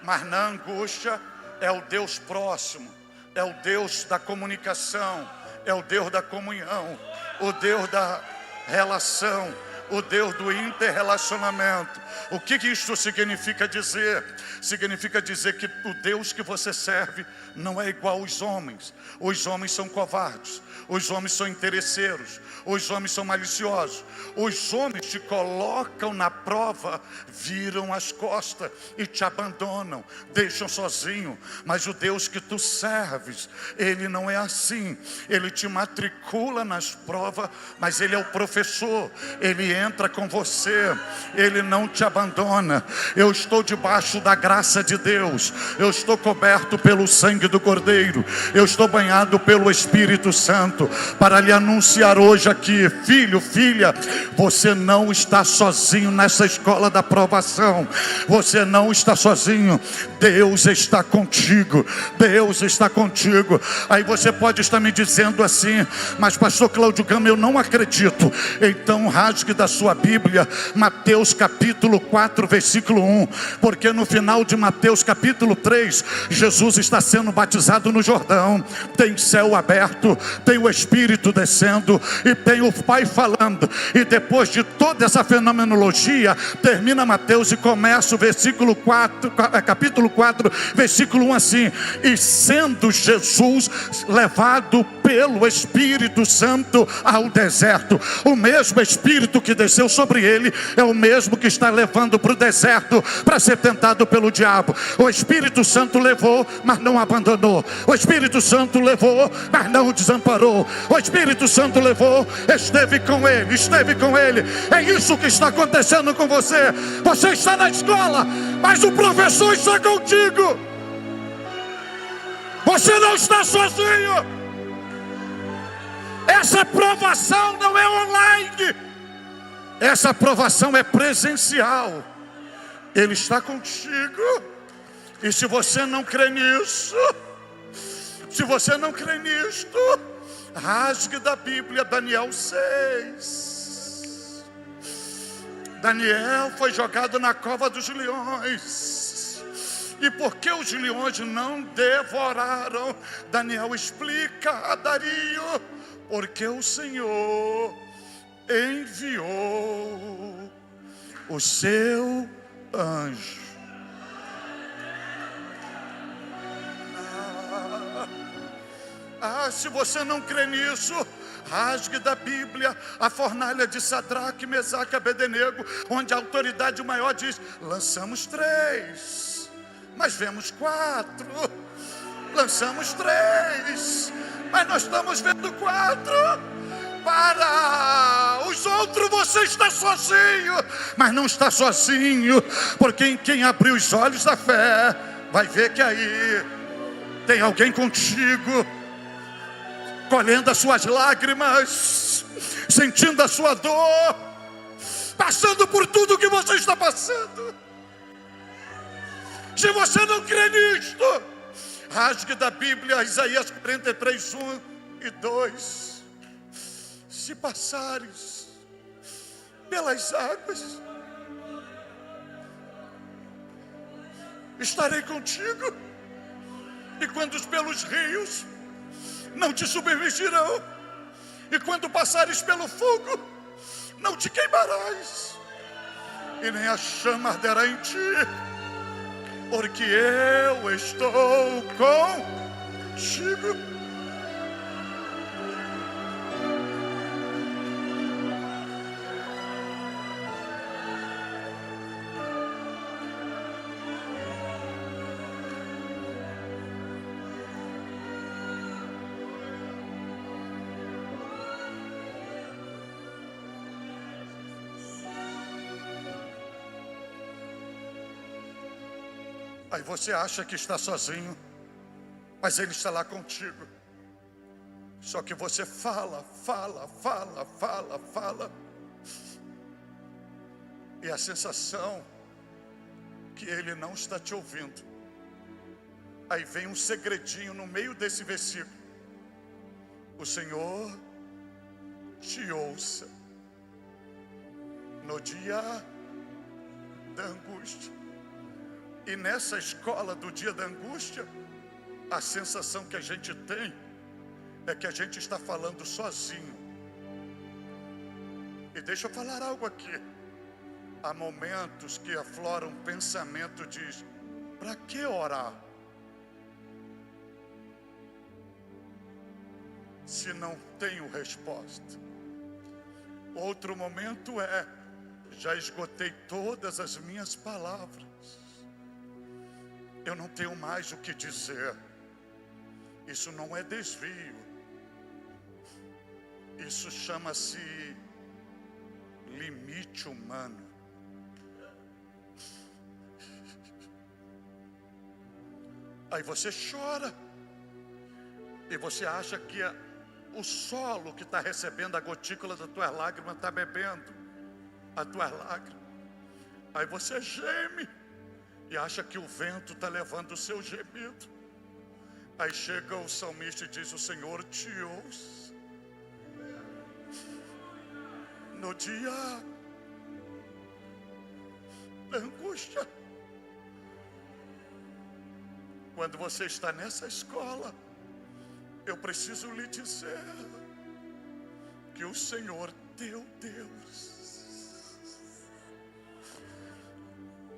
Mas na angústia é o Deus próximo, é o Deus da comunicação, é o Deus da comunhão, o Deus da relação, o Deus do interrelacionamento. O que isso significa dizer? Significa dizer que o Deus que você serve não é igual aos homens. Os homens são covardes, os homens são interesseiros, os homens são maliciosos. Os homens te colocam na prova, viram as costas e te abandonam, deixam sozinho. Mas o Deus que tu serves, Ele não é assim. Ele te matricula nas provas, mas Ele é o professor. Ele entra com você, Ele não te abandona. Eu estou debaixo da graça de Deus, eu estou coberto pelo sangue do Cordeiro, eu estou banhado pelo Espírito Santo, para lhe anunciar hoje aqui: filho, filha, você não está sozinho nessa escola da provação, você não está sozinho, Deus está contigo, Deus está contigo. Aí você pode estar me dizendo assim: mas pastor Cláudio Gama, eu não acredito. Então rasgue da sua Bíblia Mateus capítulo 4 versículo 1, porque no final de Mateus capítulo 3, Jesus está sendo batizado no Jordão, tem céu aberto, tem o Espírito descendo e tem o Pai falando, e depois de toda essa fenomenologia, termina Mateus e começa o versículo 4, capítulo 4 versículo 1 assim: e sendo Jesus levado pelo Espírito Santo ao deserto. O mesmo Espírito que desceu sobre ele é o mesmo que está levando para o deserto para ser tentado pelo diabo. O Espírito Santo levou, mas não abandonou. O Espírito Santo levou, mas não o desamparou. O Espírito Santo levou, esteve com ele, esteve com ele. É isso que está acontecendo com você. Você está na escola, mas o professor está contigo. Você não está sozinho. Essa provação não é online, essa provação é presencial. Ele está contigo. E se você não crê nisso, se você não crê nisto, rasgue da Bíblia Daniel 6. Daniel foi jogado na cova dos leões. E por que os leões não devoraram? Daniel explica a Dario: porque o Senhor enviou o seu anjo. Se você não crê nisso, rasgue da Bíblia a fornalha de Sadraque, Mesaque e Abednego, onde a autoridade maior diz: lançamos 3, mas vemos 4. Lançamos 3, mas nós estamos vendo 4. Para os outros você está sozinho, mas não está sozinho, porque quem abriu os olhos da fé vai ver que aí tem alguém contigo, colhendo as suas lágrimas, sentindo a sua dor, passando por tudo que você está passando. Se você não crê nisto, rasgue da Bíblia Isaías 43, 1 e 2. Se passares pelas águas, estarei contigo, e quando pelos rios, não te submergirão, e quando passares pelo fogo, não te queimarás, e nem a chama arderá em ti, porque eu estou contigo. Aí você acha que está sozinho, mas Ele está lá contigo. Só que você fala, e a sensação que Ele não está te ouvindo. Aí vem um segredinho no meio desse versículo: o Senhor te ouça no dia da angústia. E nessa escola do dia da angústia, a sensação que a gente tem é que a gente está falando sozinho. E deixa eu falar algo aqui. Há momentos que aflora um pensamento, diz: para que orar? Se não tenho resposta. Outro momento é: já esgotei todas as minhas palavras, eu não tenho mais o que dizer. Isso não é desvio, isso chama-se limite humano. Aí você chora. E você acha que o solo que está recebendo a gotícula da tua lágrima está bebendo a tua lágrima. Aí você geme e acha que o vento está levando o seu gemido. Aí chega o salmista e diz: o Senhor te ouça no dia da angústia. Quando você está nessa escola, eu preciso lhe dizer que o Senhor, teu Deus,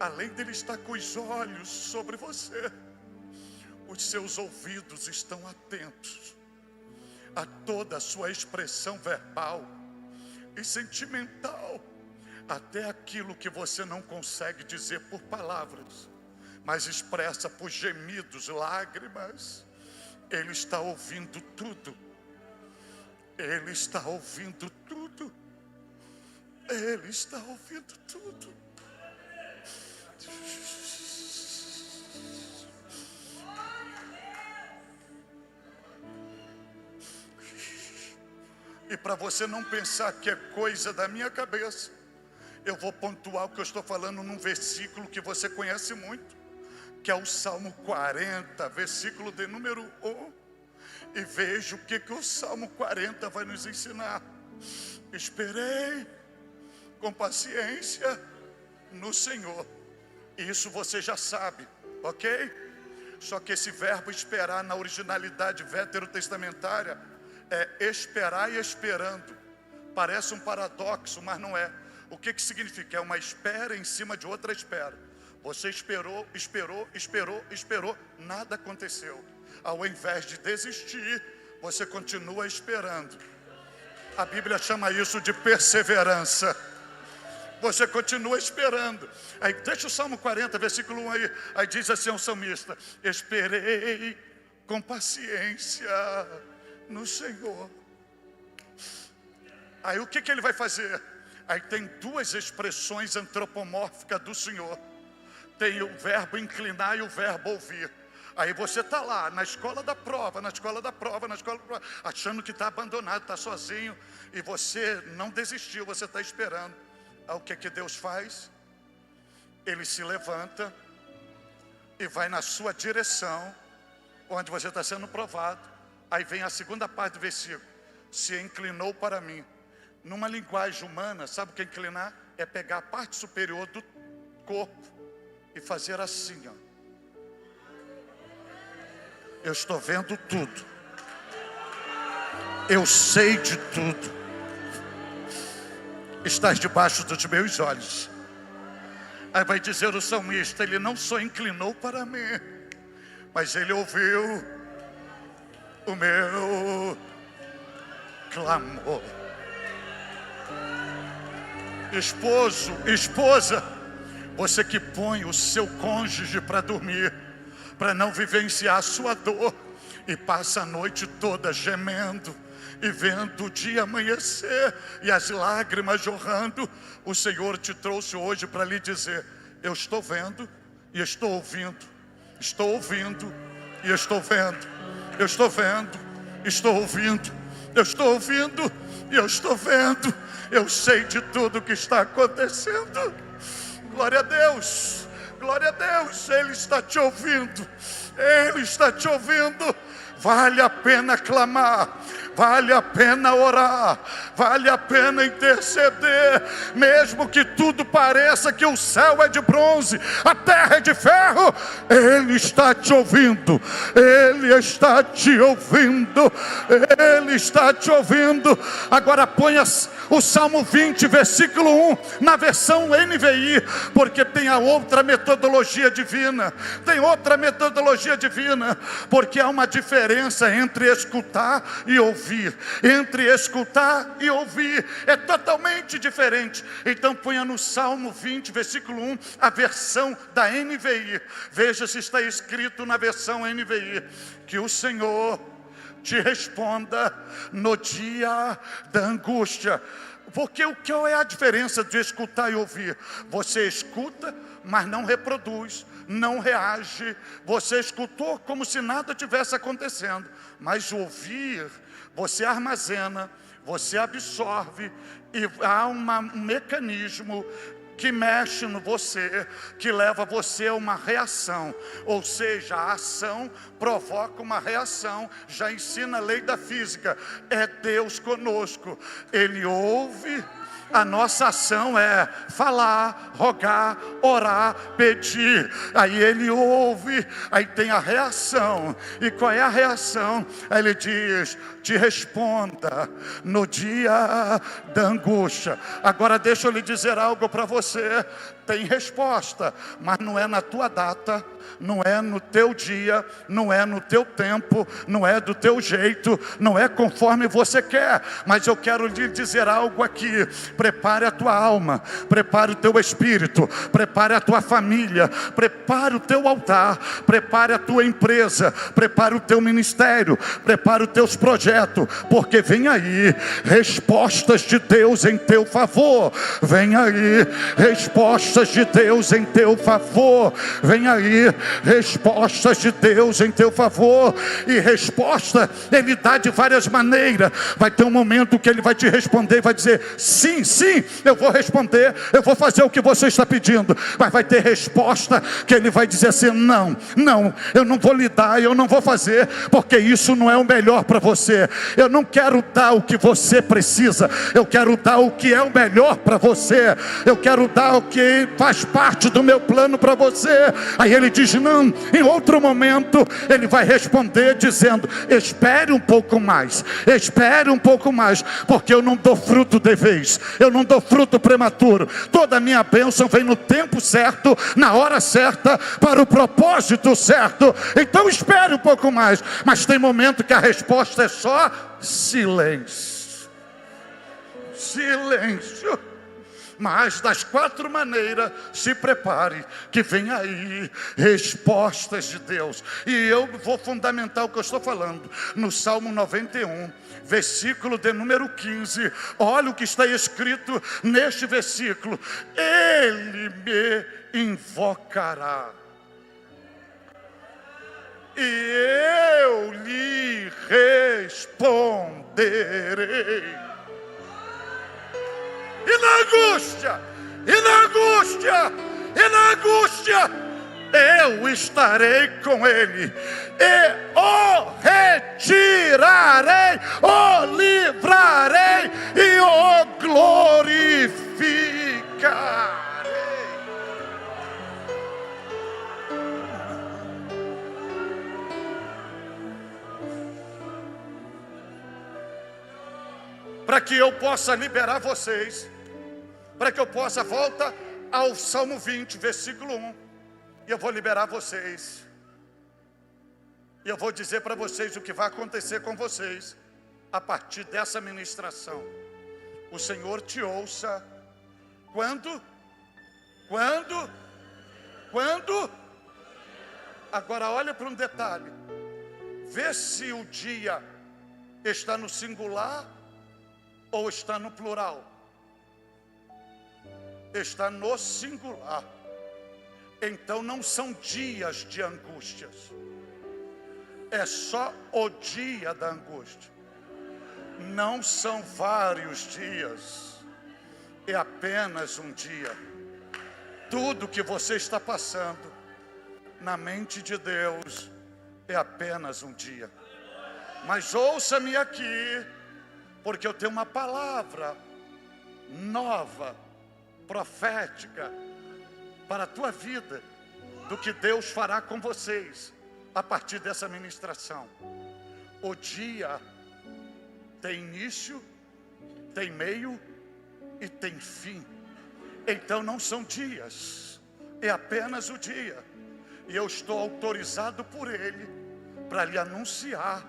além dele estar com os olhos sobre você, os seus ouvidos estão atentos a toda a sua expressão verbal e sentimental, até aquilo que você não consegue dizer por palavras, mas expressa por gemidos, lágrimas. Ele está ouvindo tudo. Ele está ouvindo tudo. Ele está ouvindo tudo. E para você não pensar que é coisa da minha cabeça, eu vou pontuar o que eu estou falando num versículo que você conhece muito, que é o Salmo 40, versículo de número 1. E veja o que o Salmo 40 vai nos ensinar. Esperei com paciência no Senhor. Isso você já sabe, ok? Só que esse verbo esperar na originalidade veterotestamentária é esperar e esperando. Parece um paradoxo, mas não é. O que significa? É uma espera em cima de outra espera. Você esperou, nada aconteceu. Ao invés de desistir, você continua esperando. A Bíblia chama isso de perseverança. Você continua esperando. Aí deixa o Salmo 40, versículo 1 aí. Aí diz assim ao salmista: esperei com paciência no Senhor. Aí o que ele vai fazer? Aí tem duas expressões antropomórficas do Senhor. Tem o verbo inclinar e o verbo ouvir. Aí você está lá, na escola da prova, achando que está abandonado, está sozinho, e você não desistiu, você está esperando. Aí o que Deus faz? Ele se levanta e vai na sua direção, onde você está sendo provado. Aí vem a segunda parte do versículo: se inclinou para mim. Numa linguagem humana, sabe o que é inclinar? É pegar a parte superior do corpo e fazer assim, ó. Eu estou vendo tudo. Eu sei de tudo. Estás debaixo dos meus olhos. Aí vai dizer o salmista: ele não só inclinou para mim, mas ele ouviu o meu clamor. Esposo, esposa, você que põe o seu cônjuge para dormir, para não vivenciar a sua dor, e passa a noite toda gemendo e vendo o dia amanhecer e as lágrimas jorrando, o Senhor te trouxe hoje para lhe dizer: eu estou vendo e estou ouvindo, estou ouvindo e estou vendo, eu estou vendo, estou ouvindo, eu estou ouvindo e eu estou vendo, eu sei de tudo que está acontecendo. Glória a Deus, glória a Deus. Ele está te ouvindo, Ele está te ouvindo. Vale a pena clamar, vale a pena orar, vale a pena interceder, mesmo que tudo pareça que o céu é de bronze, a terra é de ferro. Ele está te ouvindo, Ele está te ouvindo, Ele está te ouvindo. Agora ponha o Salmo 20, versículo 1, na versão NVI, porque tem a outra metodologia divina, tem outra metodologia divina, porque há uma diferença entre escutar e ouvir, entre escutar e ouvir, é totalmente diferente. Então ponha no Salmo 20, versículo 1, a versão da NVI, veja se está escrito na versão NVI, que o Senhor te responda no dia da angústia. Porque qual é a diferença de escutar e ouvir? Você escuta, mas não reproduz, não reage. Você escutou como se nada tivesse acontecendo. Mas ouvir, você armazena, você absorve, e há um mecanismo que mexe no você, que leva você a uma reação. Ou seja, a ação provoca uma reação. Já ensina a lei da física. É Deus conosco. Ele ouve. A nossa ação é falar, rogar, orar, pedir. Aí Ele ouve, aí tem a reação. E qual é a reação? Aí Ele diz, te responda no dia da angústia. Agora deixa eu lhe dizer algo para você. Tem resposta, mas não é na tua data, não é no teu dia, não é no teu tempo, não é do teu jeito, não é conforme você quer. Mas eu quero lhe dizer algo aqui. Prepare a tua alma, prepare o teu espírito, prepare a tua família, prepare o teu altar, prepare a tua empresa, prepare o teu ministério, prepare os teus projetos, porque vem aí respostas de Deus em teu favor. Vem aí respostas de Deus em teu favor. Vem aí respostas de Deus em teu favor. E resposta Ele dá de várias maneiras. Vai ter um momento que Ele vai te responder e vai dizer, sim, sim, eu vou responder, eu vou fazer o que você está pedindo. Mas vai ter resposta que Ele vai dizer assim, não, eu não vou lhe dar, eu não vou fazer, porque isso não é o melhor para você. Eu não quero dar o que você precisa, eu quero dar o que é o melhor para você. Eu quero dar o que faz parte do meu plano para você. Aí Ele diz não. Em outro momento Ele vai responder dizendo, espere um pouco mais, espere um pouco mais, porque eu não dou fruto de vez, eu não dou fruto prematuro. Toda a minha bênção vem no tempo certo, na hora certa, para o propósito certo. Então espere um pouco mais. Mas tem momento que a resposta é só silêncio. Silêncio. Mas das 4 maneiras, se prepare, que vem aí respostas de Deus. E eu vou fundamentar o que eu estou falando no Salmo 91, versículo de número 15. Olha o que está escrito neste versículo: Ele me invocará e eu lhe responderei. E na angústia, eu estarei com ele, e o retirarei, o livrarei e o glorificarei. Para que eu possa liberar vocês, para que eu possa, volta ao Salmo 20, versículo 1. E eu vou liberar vocês. E eu vou dizer para vocês o que vai acontecer com vocês a partir dessa ministração. O Senhor te ouça. Quando? Agora olha para um detalhe. Vê se o dia está no singular ou está no plural. Está no singular. Então não são dias de angústias, é só o dia da angústia. Não são vários dias, é apenas um dia. Tudo que você está passando na mente de Deus é apenas um dia. Mas ouça-me aqui, porque eu tenho uma palavra nova, profética, para a tua vida, do que Deus fará com vocês a partir dessa ministração. O dia tem início, tem meio e tem fim. Então não são dias, é apenas o dia. E eu estou autorizado por Ele para lhe anunciar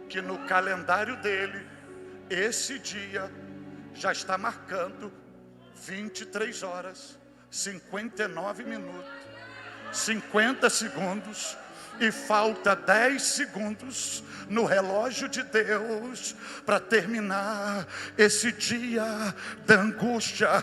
que no calendário dele, esse dia já está marcando 23 horas, 59 minutos, 50 segundos E falta 10 segundos no relógio de Deus para terminar esse dia da angústia.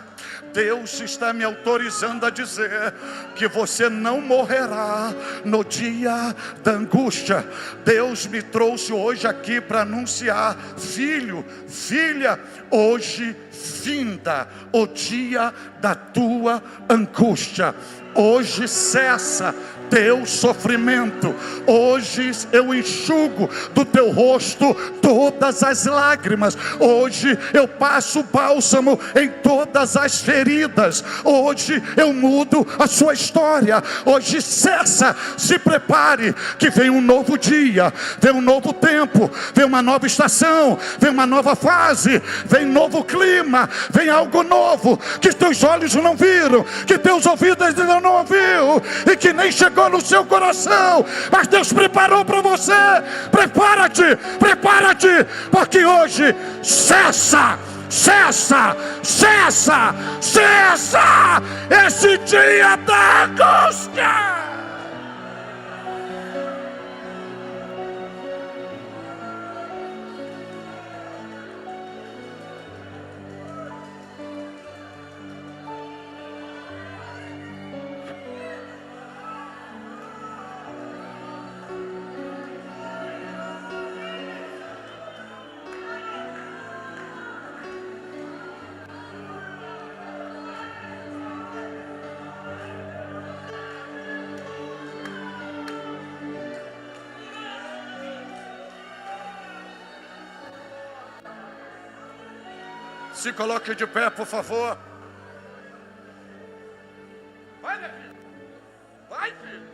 Deus está me autorizando a dizer que você não morrerá no dia da angústia. Deus me trouxe hoje aqui para anunciar: filho, filha, hoje finda o dia da tua angústia. Hoje cessa teu sofrimento. Hoje eu enxugo do teu rosto todas as lágrimas. Hoje eu passo bálsamo em todas as feridas. Hoje eu mudo a sua história. Hoje cessa, se prepare, que vem um novo dia, vem um novo tempo, vem uma nova estação, vem uma nova fase, vem novo clima, vem algo novo que teus olhos não viram, que teus ouvidos ainda não ouviu e que nem chegou no seu coração, mas Deus preparou para você. Prepara-te, prepara-te, porque hoje cessa esse dia da angústia. Se coloque de pé, por favor. Vai, né, filho? Vai, filho.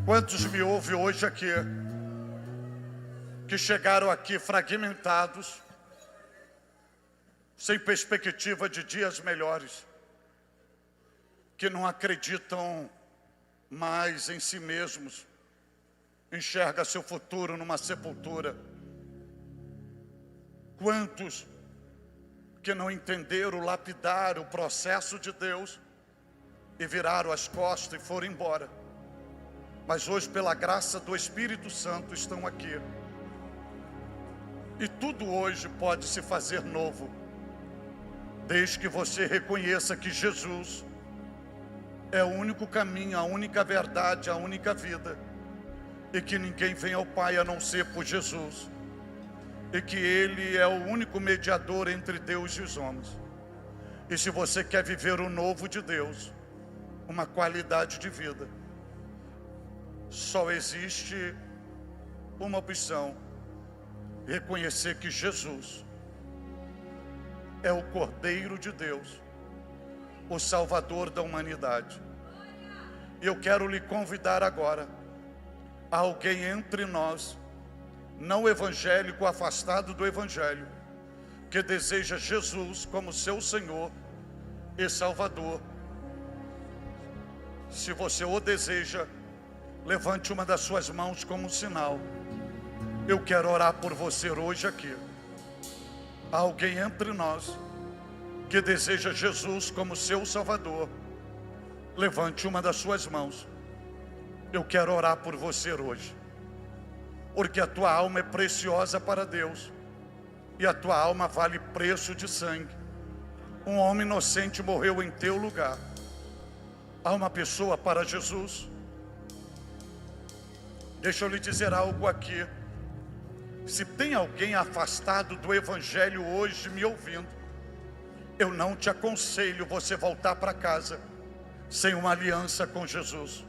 Quantos me ouvem hoje aqui, que chegaram aqui fragmentados, sem perspectiva de dias melhores, que não acreditam mais em si mesmos, enxerga seu futuro numa sepultura? Quantos que não entenderam lapidar o processo de Deus e viraram as costas e foram embora? Mas hoje, pela graça do Espírito Santo, estão aqui. E tudo hoje pode se fazer novo, desde que você reconheça que Jesus é o único caminho, a única verdade, a única vida, e que ninguém vem ao Pai a não ser por Jesus, e que Ele é o único mediador entre Deus e os homens. E se você quer viver o novo de Deus, uma qualidade de vida, só existe uma opção: reconhecer que Jesus é o Cordeiro de Deus, o Salvador da humanidade. E eu quero lhe convidar agora, alguém entre nós, não evangélico, afastado do Evangelho, que deseja Jesus como seu Senhor e Salvador. Se você o deseja, levante uma das suas mãos como um sinal. Eu quero orar por você hoje aqui. Há alguém entre nós que deseja Jesus como seu Salvador. Levante uma das suas mãos. Eu quero orar por você hoje, porque a tua alma é preciosa para Deus, e a tua alma vale preço de sangue. Um homem inocente morreu em teu lugar. Há uma pessoa para Jesus. Deixa eu lhe dizer algo aqui. Se tem alguém afastado do Evangelho hoje me ouvindo, eu não te aconselho você voltar para casa sem uma aliança com Jesus,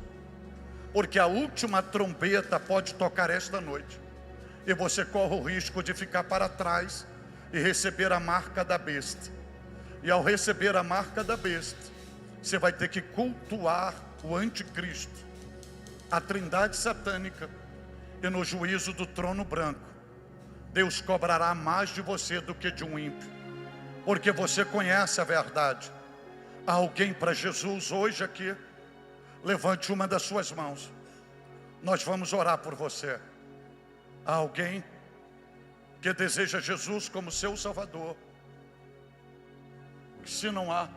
porque a última trombeta pode tocar esta noite, e você corre o risco de ficar para trás e receber a marca da besta. E ao receber a marca da besta, você vai ter que cultuar o anticristo, a trindade satânica, e no juízo do trono branco, Deus cobrará mais de você do que de um ímpio, porque você conhece a verdade. Há alguém para Jesus hoje aqui? Levante uma das suas mãos, nós vamos orar por você. Há alguém que deseja Jesus como seu Salvador? Se não há,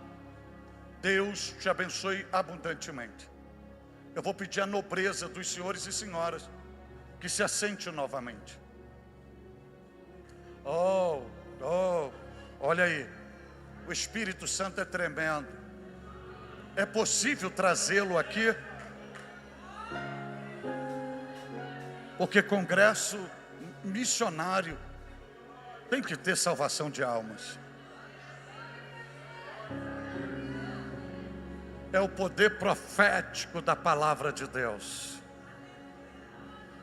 Deus te abençoe abundantemente. Eu vou pedir a nobreza dos senhores e senhoras que se assente novamente. Olha aí, o Espírito Santo é tremendo. É possível trazê-lo aqui? Porque congresso missionário tem que ter salvação de almas. É o poder profético da palavra de Deus.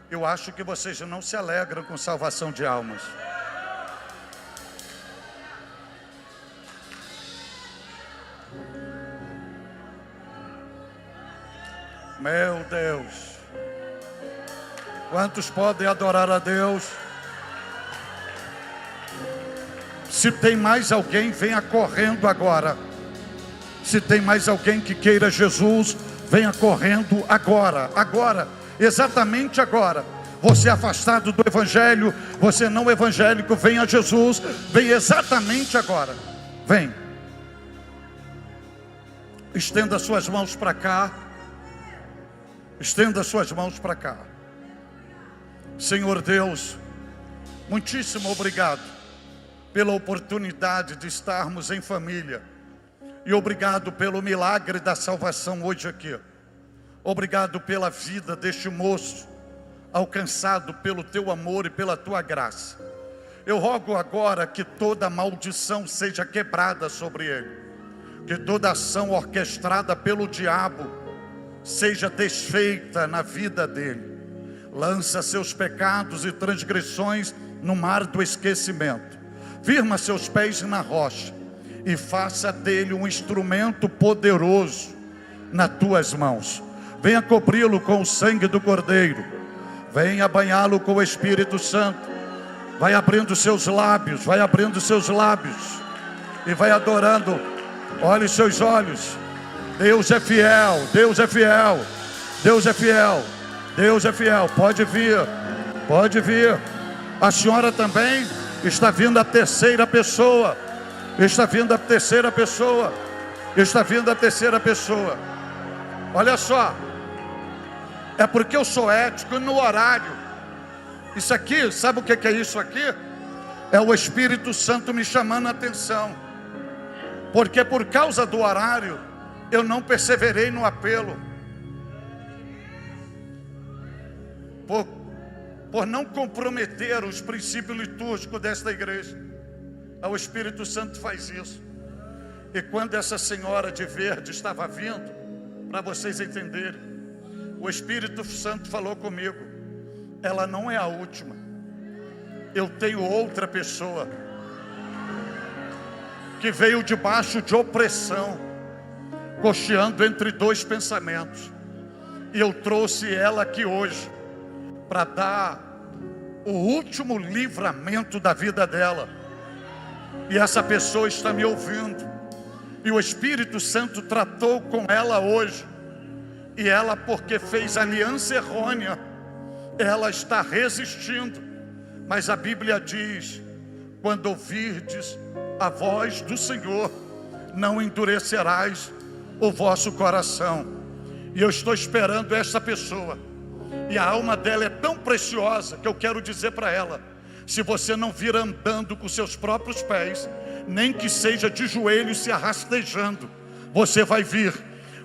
Eu acho que vocês não se alegram com salvação de almas. Meu Deus, quantos podem adorar a Deus? Se tem mais alguém, venha correndo agora. Se tem mais alguém que queira Jesus, venha correndo agora, exatamente agora. Você afastado do Evangelho, você não evangélico, venha a Jesus, vem exatamente agora. Vem. Estenda suas mãos para cá. Estenda suas mãos para cá. Senhor Deus, muitíssimo obrigado pela oportunidade de estarmos em família. E obrigado pelo milagre da salvação hoje aqui. Obrigado pela vida deste moço, alcançado pelo teu amor e pela tua graça. Eu rogo agora que toda maldição seja quebrada sobre ele. Que toda ação orquestrada pelo diabo seja desfeita na vida dele. Lança seus pecados e transgressões no mar do esquecimento. Firma seus pés na rocha e faça dele um instrumento poderoso nas tuas mãos. Venha cobri-lo com o sangue do Cordeiro. Venha banhá-lo com o Espírito Santo. Vai abrindo seus lábios, vai abrindo seus lábios e vai adorando. Olhe os seus olhos. Deus é fiel, Deus é fiel, Deus é fiel, Deus é fiel. Pode vir, pode vir. A senhora também está vindo a terceira pessoa. Está vindo a terceira pessoa. Está vindo a terceira pessoa. Olha só. É porque eu sou ético no horário. Isso aqui, sabe o que é isso aqui? É o Espírito Santo me chamando a atenção. Porque por causa do horário, eu não perseverei no apelo. Por não comprometer os princípios litúrgicos desta igreja. O Espírito Santo faz isso. E quando essa senhora de verde estava vindo, para vocês entenderem, o Espírito Santo falou comigo: ela não é a última. Eu tenho outra pessoa que veio debaixo de opressão, cocheando entre dois pensamentos. E eu trouxe ela aqui hoje para dar o último livramento da vida dela. E essa pessoa está me ouvindo. E o Espírito Santo tratou com ela hoje. E ela, porque fez aliança errônea, ela está resistindo. Mas a Bíblia diz: quando ouvirdes a voz do Senhor, não endurecerás o vosso coração. E eu estou esperando essa pessoa. E a alma dela é tão preciosa que eu quero dizer para ela: se você não vir andando com seus próprios pés, nem que seja de joelhos se arrastejando, você vai vir.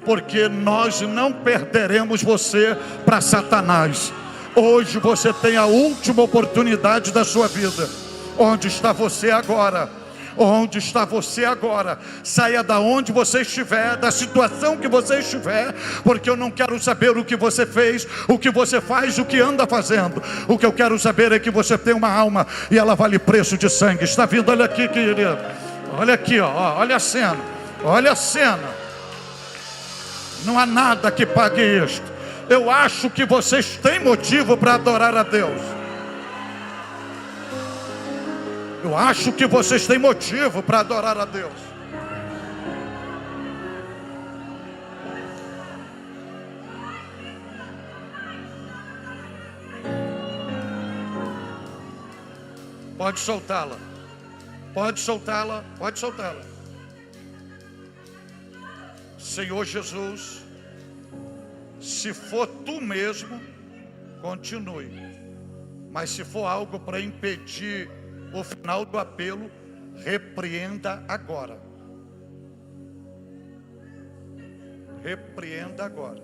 Porque nós não perderemos você para Satanás. Hoje você tem a última oportunidade da sua vida. Onde está você agora? Onde está você agora? Saia da onde você estiver, da situação que você estiver, porque eu não quero saber o que você fez, o que você faz, o que anda fazendo. O que eu quero saber é que você tem uma alma e ela vale preço de sangue. Está vindo, olha aqui, querido. Olha aqui, ó, olha a cena. Olha a cena. Não há nada que pague isto. Eu acho que vocês têm motivo para adorar a Deus. Eu acho que vocês têm motivo para adorar a Deus. Pode soltá-la. Pode soltá-la. Pode soltá-la. Senhor Jesus, se for tu mesmo, continue. Mas se for algo para impedir o final do apelo, repreenda agora. Repreenda agora.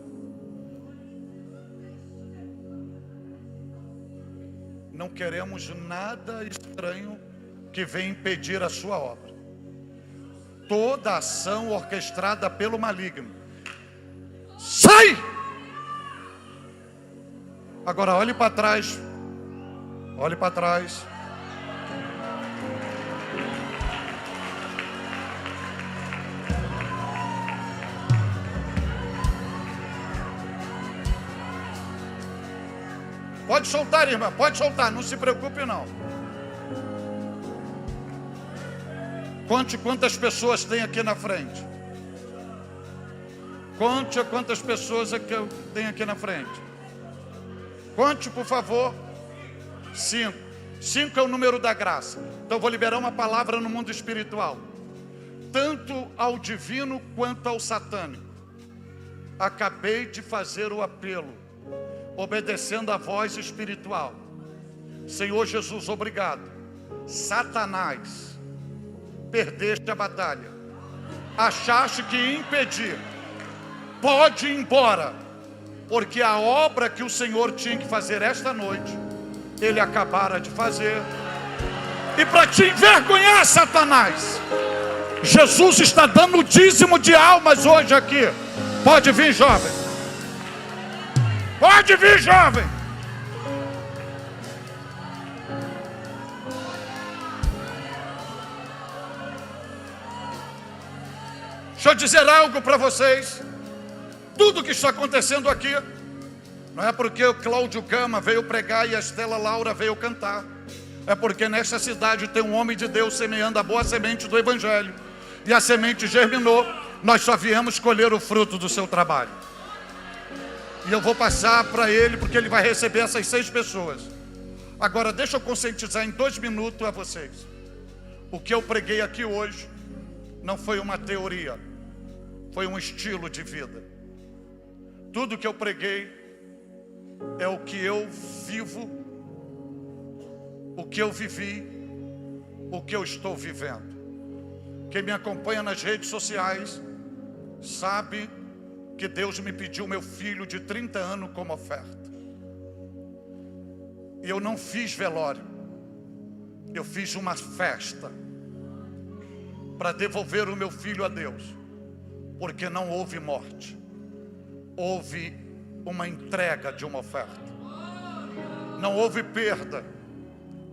Não queremos nada estranho que venha impedir a sua obra. Toda ação orquestrada pelo maligno, sai! Agora olhe para trás. Olhe para trás. Pode soltar, irmã, pode soltar, não se preocupe não. Conte quantas pessoas tem aqui na frente. Conte quantas pessoas é que eu tenho aqui na frente. Conte, por favor. 5. 5 é o número da graça. Então eu vou liberar uma palavra no mundo espiritual. Tanto ao divino quanto ao satânico. Acabei de fazer o apelo, obedecendo a voz espiritual. Senhor Jesus, obrigado. Satanás, perdeste a batalha. Achaste que ia impedir. Pode ir embora, porque a obra que o Senhor tinha que fazer esta noite, Ele acabara de fazer. E para te envergonhar, Satanás, Jesus está dando o dízimo de almas hoje aqui. Pode vir, jovem. Pode vir, jovem. Deixa eu dizer algo para vocês. Tudo que está acontecendo aqui não é porque o Cláudio Gama veio pregar e a Estela Laura veio cantar. É porque nesta cidade tem um homem de Deus semeando a boa semente do Evangelho. E a semente germinou. Nós só viemos colher o fruto do seu trabalho. E eu vou passar para ele, porque ele vai receber essas 6 pessoas. Agora deixa eu conscientizar em 2 minutos a vocês. O que eu preguei aqui hoje não foi uma teoria, foi um estilo de vida. Tudo que eu preguei é o que eu vivo, o que eu vivi, o que eu estou vivendo. Quem me acompanha nas redes sociais sabe que Deus me pediu meu filho de 30 anos como oferta. E eu não fiz velório, eu fiz uma festa para devolver o meu filho a Deus, porque não houve morte, houve uma entrega de uma oferta. Não houve perda,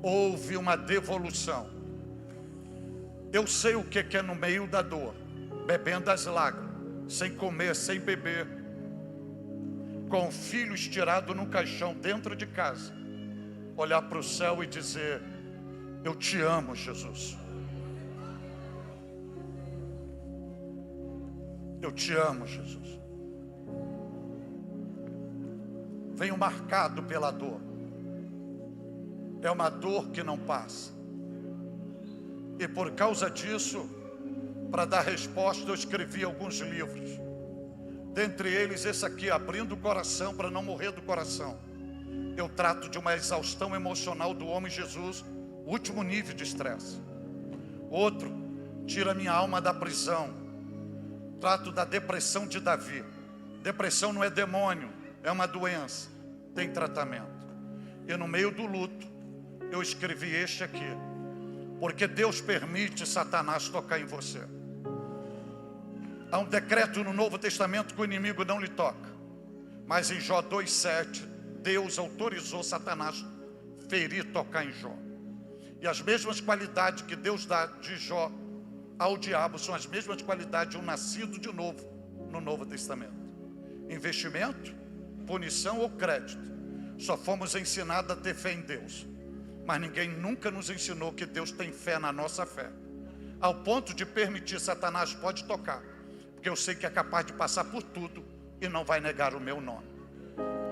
houve uma devolução. Eu sei o que é no meio da dor, bebendo as lágrimas, sem comer, sem beber, com o filho estirado num caixão dentro de casa, olhar para o céu e dizer: eu te amo, Jesus. Eu te amo, Jesus. Venho marcado pela dor. É uma dor que não passa. E por causa disso, para dar resposta, eu escrevi alguns livros. Dentre eles, esse aqui, Abrindo o Coração para Não Morrer do Coração. Eu trato de uma exaustão emocional do homem Jesus, último nível de estresse. Outro, Tira minha alma da prisão. Trato da depressão de Davi. Depressão não é demônio, é uma doença, tem tratamento. E no meio do luto, eu escrevi este aqui: porque Deus permite Satanás tocar em você. Há um decreto no Novo Testamento que o inimigo não lhe toca, mas em Jó 2,7, Deus autorizou Satanás ferir, tocar em Jó. E as mesmas qualidades que Deus dá de Jó ao diabo são as mesmas qualidades de um nascido de novo no Novo Testamento. Investimento, punição ou crédito. Só fomos ensinados a ter fé em Deus, mas ninguém nunca nos ensinou que Deus tem fé na nossa fé, ao ponto de permitir Satanás pode tocar, porque eu sei que é capaz de passar por tudo e não vai negar o meu nome.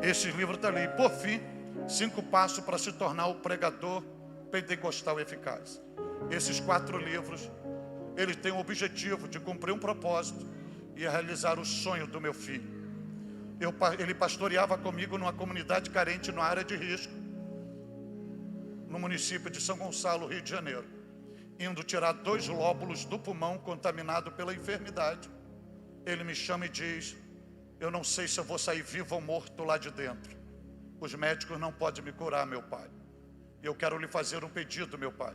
Esse livro está ali. Por fim, 5 passos para se tornar o pregador pentecostal eficaz. Esses 4 livros, ele tem o objetivo de cumprir um propósito e realizar o sonho do meu filho. Ele pastoreava comigo numa comunidade carente na área de risco, no município de São Gonçalo, Rio de Janeiro, indo tirar 2 lóbulos do pulmão contaminado pela enfermidade. Ele me chama e diz: eu não sei se eu vou sair vivo ou morto lá de dentro. Os médicos não podem me curar, meu pai. Eu quero lhe fazer um pedido, meu pai.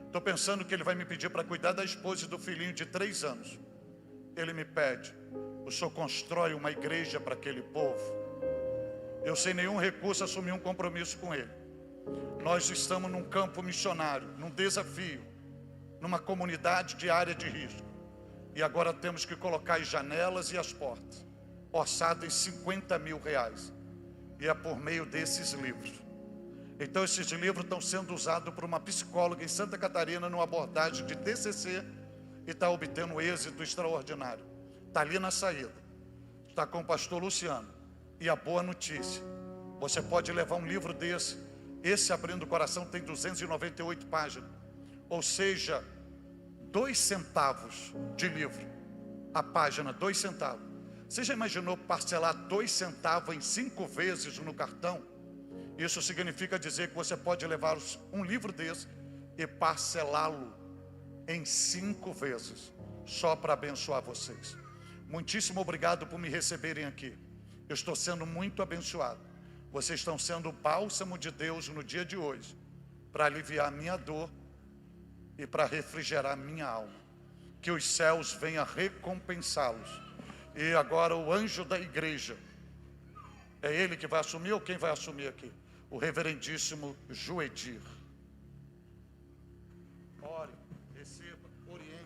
Estou pensando que ele vai me pedir para cuidar da esposa e do filhinho de 3 anos. Ele me pede: o senhor constrói uma igreja para aquele povo? Eu, sem nenhum recurso, assumi um compromisso com ele. Nós estamos num campo missionário, num desafio, numa comunidade de área de risco. E agora temos que colocar as janelas e as portas, orçado em R$50 mil. E é por meio desses livros. Então esses livros estão sendo usados por uma psicóloga em Santa Catarina, numa abordagem de TCC, e está obtendo um êxito extraordinário. Está ali na saída. Está com o pastor Luciano. E a boa notícia: você pode levar um livro desse. Esse Abrindo o Coração tem 298 páginas. Ou seja, 2 centavos de livro. A página, 2 centavos. Você já imaginou parcelar 2 centavos em 5 vezes no cartão? Isso significa dizer que você pode levar um livro desse e parcelá-lo em 5 vezes, só para abençoar vocês. Muitíssimo obrigado por me receberem aqui. Eu estou sendo muito abençoado. Vocês estão sendo o bálsamo de Deus no dia de hoje, para aliviar a minha dor e para refrigerar a minha alma. Que os céus venham recompensá-los. E agora o anjo da igreja, é ele que vai assumir ou quem vai assumir aqui? O reverendíssimo Joedir. Ore, receba, oriente.